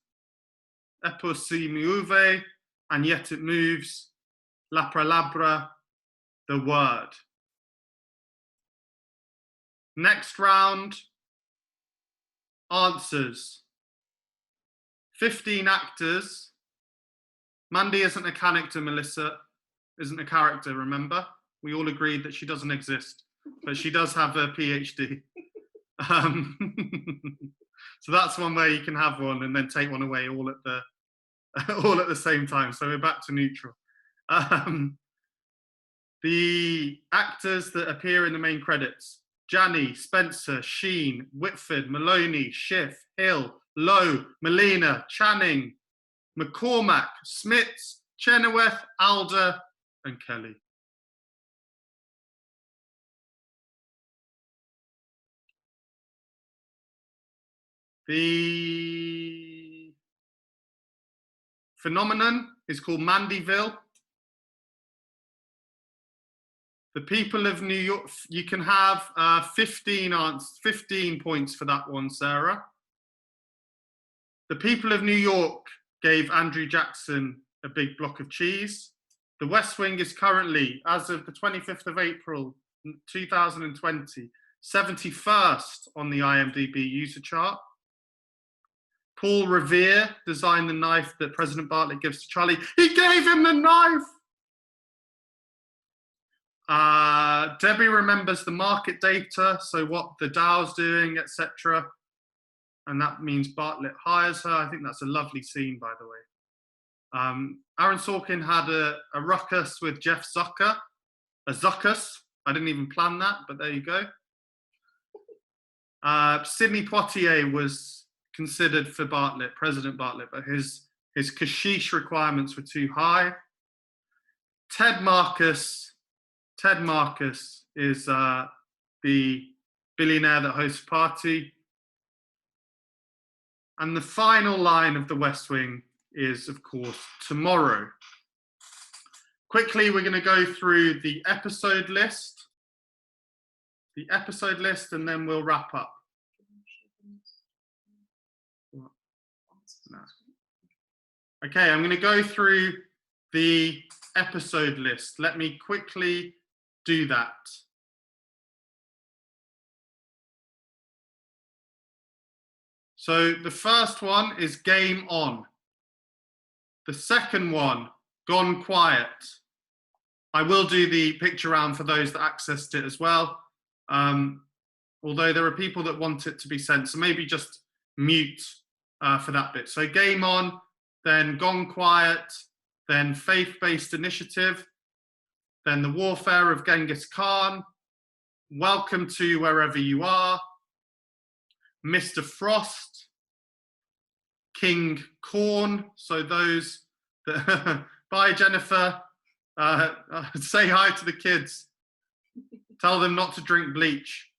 Epos si muove, and yet it moves. La palabra, the word. Next round, answers. 15 actors. Mandy isn't a character, Melissa. Isn't a character, remember? We all agreed that she doesn't exist, but she does have a PhD. So that's one way you can have one and then take one away all at the same time. So we're back to neutral. The actors that appear in the main credits: Janney, Spencer, Sheen, Whitford, Maloney, Schiff, Hill, Lowe, Molina, Channing, McCormack, Smits, Chenoweth, Alder, and Kelly. The phenomenon is called Mandyville. The people of New York, you can have 15 points for that one, Sarah. The people of New York gave Andrew Jackson a big block of cheese. The West Wing is currently, as of the 25th of April, 2020, 71st on the IMDb user chart. Paul Revere designed the knife that President Bartlett gives to Charlie. He gave him the knife! Debbie remembers the market data, so what the Dow's doing, etc. And that means Bartlett hires her. I think that's a lovely scene, by the way. Aaron Sorkin had a ruckus with Jeff Zucker, a Zuckus. I didn't even plan that, but there you go. Sidney Poitier was considered for Bartlett, President Bartlett, but his kashish requirements were too high. Ted Marcus Ted Marcus is the billionaire that hosts a party. And the final line of the West Wing is, of course, tomorrow. Quickly, we're going to go through the episode list. And then we'll wrap up. No. Okay, I'm going to go through the episode list. Let me quickly do that. So the first one is Game On. The second one, Gone Quiet. I will do the picture round for those that accessed it as well. Although there are people that want it to be sent, so maybe just mute for that bit. So Game On, then Gone Quiet, then Faith-Based Initiative, then The Warfare of Genghis Khan, Welcome to Wherever You Are, Mr. Frost, King Corn, so those that, bye Jennifer, say hi to the kids, tell them not to drink bleach.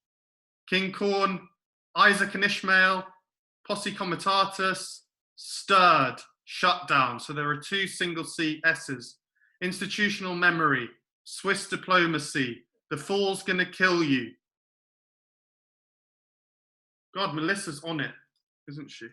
King Corn, Isaac and Ishmael, Posse Comitatus, Stirred, Shutdown, so there are 2 single C S's. Institutional Memory, Swiss Diplomacy, The Fool's Gonna Kill You. God, Melissa's on it, isn't she?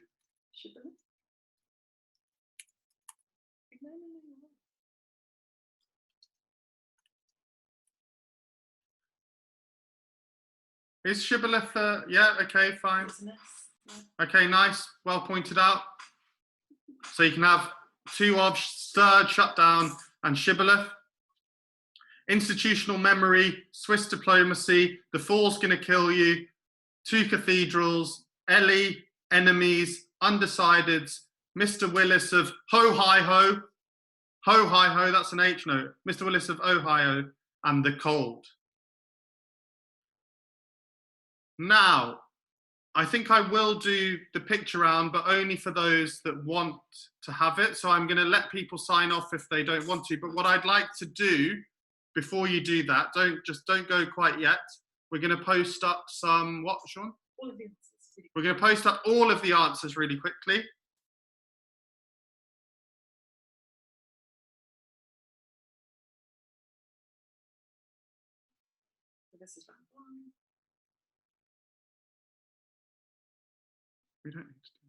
Is Shibboleth, yeah, okay, fine. Okay, nice, well pointed out. So you can have 2 of Stirred, Shutdown, and Shibboleth. Institutional Memory, Swiss Diplomacy, The Fool's Gonna Kill You, 2 Cathedrals, Ellie, Enemies, Undecideds, Mr. Willis of Ho Hi Ho, Ho Hi Ho, that's an H note, Mr. Willis of Ohio, and The Cold. Now, I think I will do the picture round, but only for those that want to have it. So I'm going to let people sign off if they don't want to. But what I'd like to do before you do that, don't go quite yet. We're going to post up some, what, Sean? All of the answers. We're going to post up all of the answers really quickly. This is round 1. We don't need to do.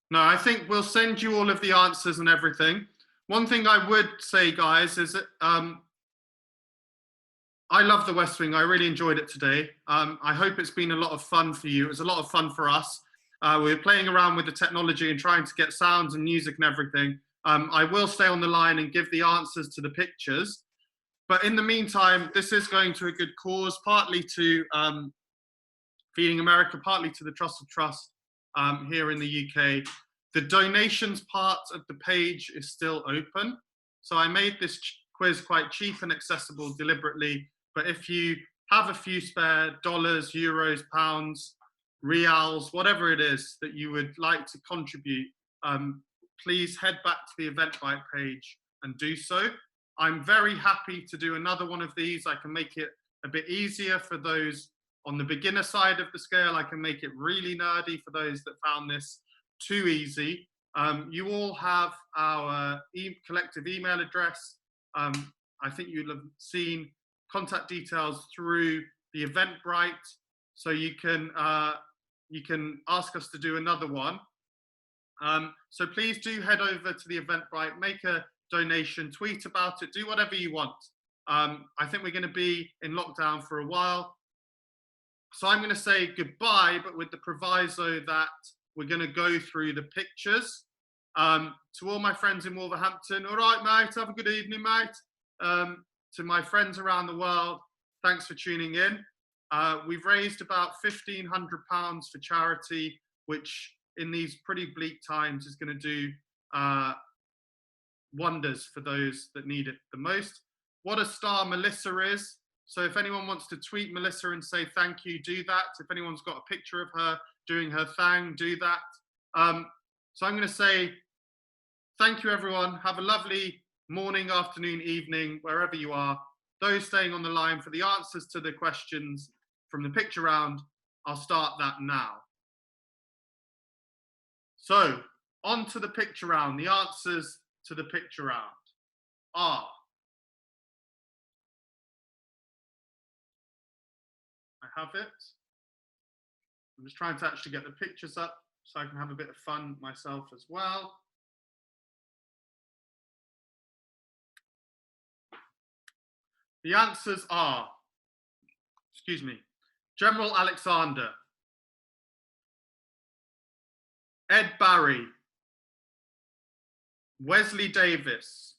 No, I think we'll send you all of the answers and everything. One thing I would say, guys, is that I love the West Wing. I really enjoyed it today. I hope it's been a lot of fun for you. It was a lot of fun for us. We were playing around with the technology and trying to get sounds and music and everything. I will stay on the line and give the answers to the pictures. But in the meantime, this is going to a good cause, partly to Feeding America, partly to the Trust of Trust here in the UK. The donations part of the page is still open. So I made this quiz quite cheap and accessible deliberately. But if you have a few spare dollars, euros, pounds, reals, whatever it is that you would like to contribute, please head back to the Eventbrite page and do so. I'm very happy to do another one of these. I can make it a bit easier for those on the beginner side of the scale. I can make it really nerdy for those that found this too easy. You all have our collective email address. I think you'll have seen contact details through the Eventbrite, so you can ask us to do another one. So please do head over to the Eventbrite, make a donation, tweet about it, do whatever you want. I think we're going to be in lockdown for a while. So I'm going to say goodbye, but with the proviso that we're going to go through the pictures. To all my friends in Wolverhampton, all right, mate, have a good evening, mate. To my friends around the world, thanks for tuning in. We've raised about £1,500 for charity, which in these pretty bleak times is going to do wonders for those that need it the most. What a star Melissa is. So if anyone wants to tweet Melissa and say thank you, do that. If anyone's got a picture of her doing her thing, do that. So I'm going to say thank you, everyone. Have a lovely morning, afternoon, evening, wherever you are. those staying on the line for the answers to the questions from the picture round, I'll start that now. So, on to the picture round. The answers to the picture round are, I have it. I'm just trying to actually get the pictures up so I can have a bit of fun myself as well. The answers are, excuse me, General Alexander, Ed Barry, Wesley Davis,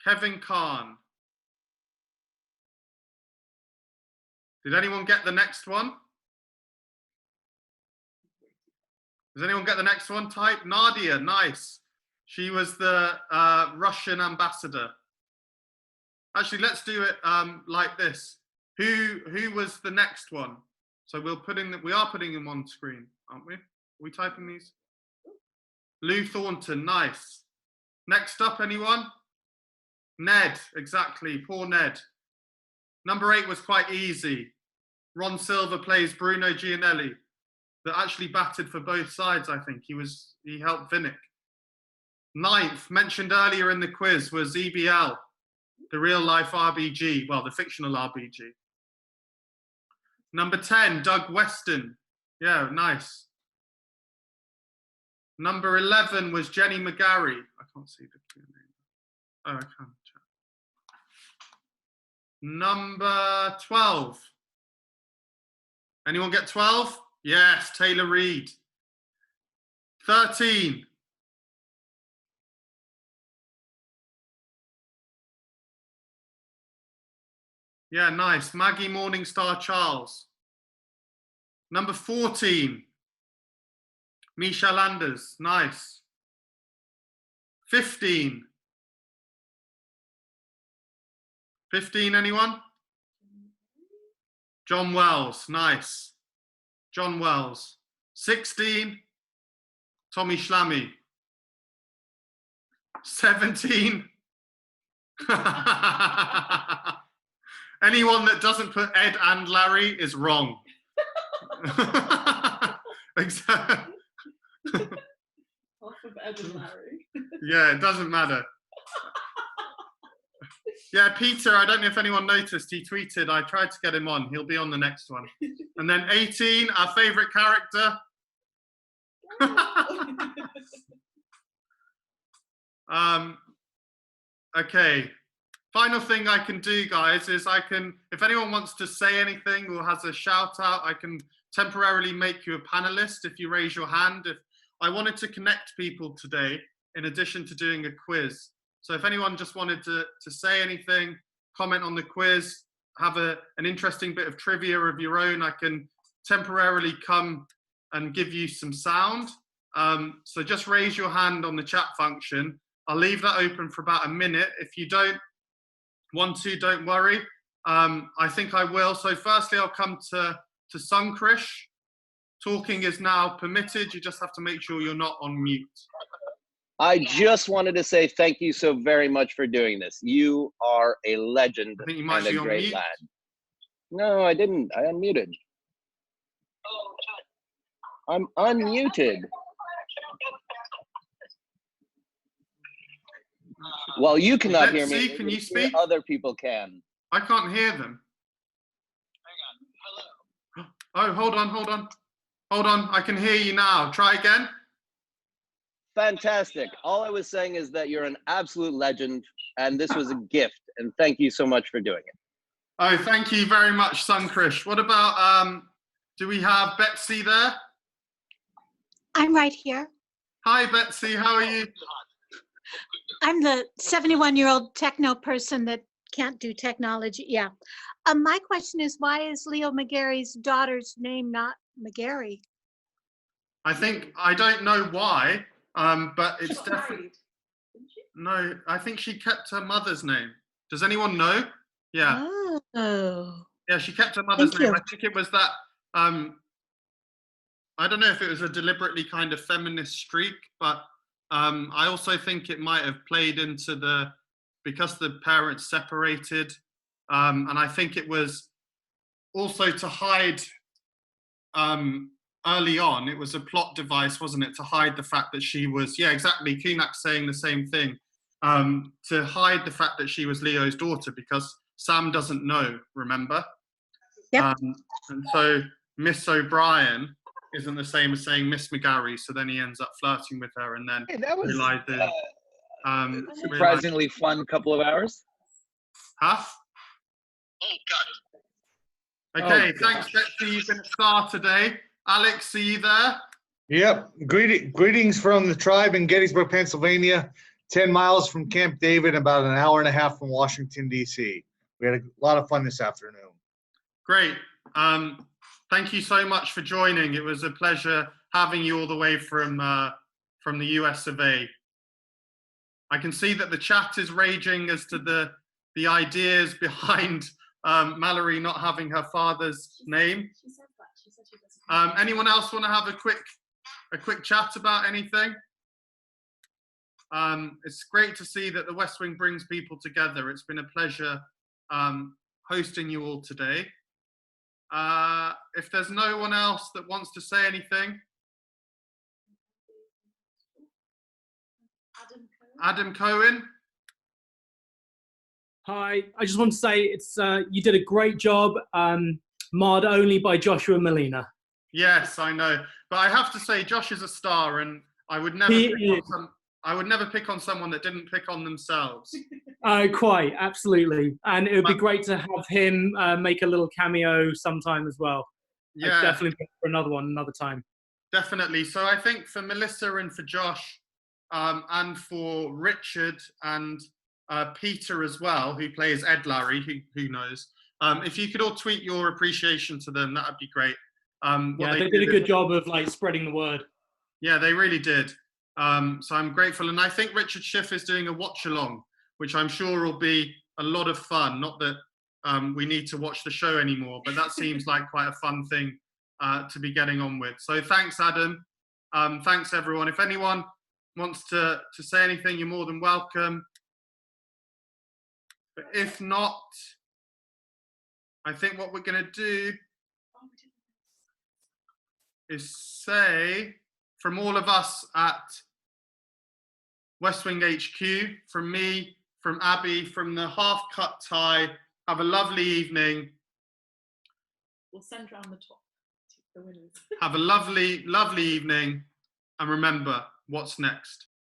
Kevin Kahn. Did anyone get the next one? Does anyone get the next one? Type Nadia, nice. She was the Russian ambassador. Actually, let's do it like this. Who was the next one? So we are putting them on screen, aren't we? Are we typing these? Lou Thornton, nice. Next up, anyone? Ned, exactly, poor Ned. Number 8 was quite easy. Ron Silver plays Bruno Gianelli, that actually batted for both sides, I think. He helped Vinnick. 9th, mentioned earlier in the quiz, was EBL, the real life RBG, well, the fictional RBG. Number 10, Doug Weston. Yeah, nice. Number 11 was Jenny McGarry. I can't see the name. Oh, I can. Number 12. Anyone get 12? Yes, Taylor Reid. 13. Yeah, nice. Maggie Morningstar Charles. Number 14. Misha Landers. Nice. 15. 15, anyone? John Wells. Nice. John Wells. 16. Tommy Schlammy. 17. Anyone that doesn't put Ed and Larry is wrong. Exactly. Half of Ed and Larry. Yeah, it doesn't matter. Yeah, Peter, I don't know if anyone noticed, he tweeted, I tried to get him on. He'll be on the next one. And then 18, our favorite character. Okay. Final thing I can do, guys, is if anyone wants to say anything or has a shout out, I can temporarily make you a panelist if you raise your hand. If I wanted to connect people today, in addition to doing a quiz. So if anyone just wanted to say anything, comment on the quiz, have an interesting bit of trivia of your own, I can temporarily come and give you some sound. So just raise your hand on the chat function. I'll leave that open for about a minute. If you don't want to, don't worry. I think I will. So firstly, I'll come to Sunkrish. Talking is now permitted. You just have to make sure you're not on mute. I just wanted to say thank you so very much for doing this. You are a legend I think you might and be a on great mute. lad. No, I didn't. I unmuted. I'm unmuted. Well, you cannot hear me. Betsy, can you speak? Other people can. I can't hear them. Hang on. Hello. Oh, hold on. Hold on. I can hear you now. Try again. Fantastic. All I was saying is that you're an absolute legend, and this was a gift, and thank you so much for doing it. Oh, thank you very much, Sunkrish. What about, do we have Betsy there? I'm right here. Hi, Betsy. How are you? I'm the 71-year-old techno person that can't do technology. Yeah. My question is, why is Leo McGarry's daughter's name not McGarry? I don't know why, but it's She got definitely, married, didn't she? no, I think she kept her mother's name. Does anyone know? Yeah. Oh. Yeah, she kept her mother's Thank name. you. I think it was that, I don't know if it was a deliberately kind of feminist streak, but I also think it might have played into the because the parents separated. And I think it was also to hide, early on, it was a plot device, wasn't it, to hide the fact that she was, yeah, exactly, Kunak's saying the same thing, to hide the fact that she was Leo's daughter, because Sam doesn't know, remember? Yep. And so Miss O'Brien isn't the same as saying Miss McGarry, so then he ends up flirting with her and then Hey, that was realizes, surprisingly fun couple of hours. huh? Okay, thanks, Betsy. You've been a star today. Alex, are you there? Yep. Greetings from the tribe in Gettysburg, Pennsylvania, 10 miles from Camp David, about an hour and a half from Washington, D.C. We had a lot of fun this afternoon. Great. Thank you so much for joining. It was a pleasure having you all the way from the US of A. I can see that the chat is raging as to the ideas behind Mallory not having her father's name. She said that. She said she doesn't. Anyone else want to have a quick chat about anything? It's great to see that the West Wing brings people together. It's been a pleasure hosting you all today. If there's no one else that wants to say anything. Adam Cohen. Hi, I just want to say it's you did a great job, marred only by Joshua Molina. Yes, I know, but I have to say Josh is a star, and I would never pick on someone that didn't pick on themselves. Quite, absolutely, and it would be great to have him make a little cameo sometime as well. Yeah, I'd definitely pick for another one another time. Definitely. So I think for Melissa and for Josh, and for Richard and Peter as well, who plays Ed Larry, who knows. If you could all tweet your appreciation to them, that would be great. Yeah, they did a good job of like spreading the word. Yeah, they really did. So I'm grateful. And I think Richard Schiff is doing a watch along, which I'm sure will be a lot of fun. Not that we need to watch the show anymore, but that seems like quite a fun thing to be getting on with. So thanks, Adam. Thanks, everyone. If anyone wants to say anything, you're more than welcome. But if not, I think what we're going to do is say, from all of us at West Wing HQ, from me, from Abby, from the Half Cut Tie, have a lovely evening. We'll send round the top to the winners. Have a lovely, lovely evening. And remember, what's next?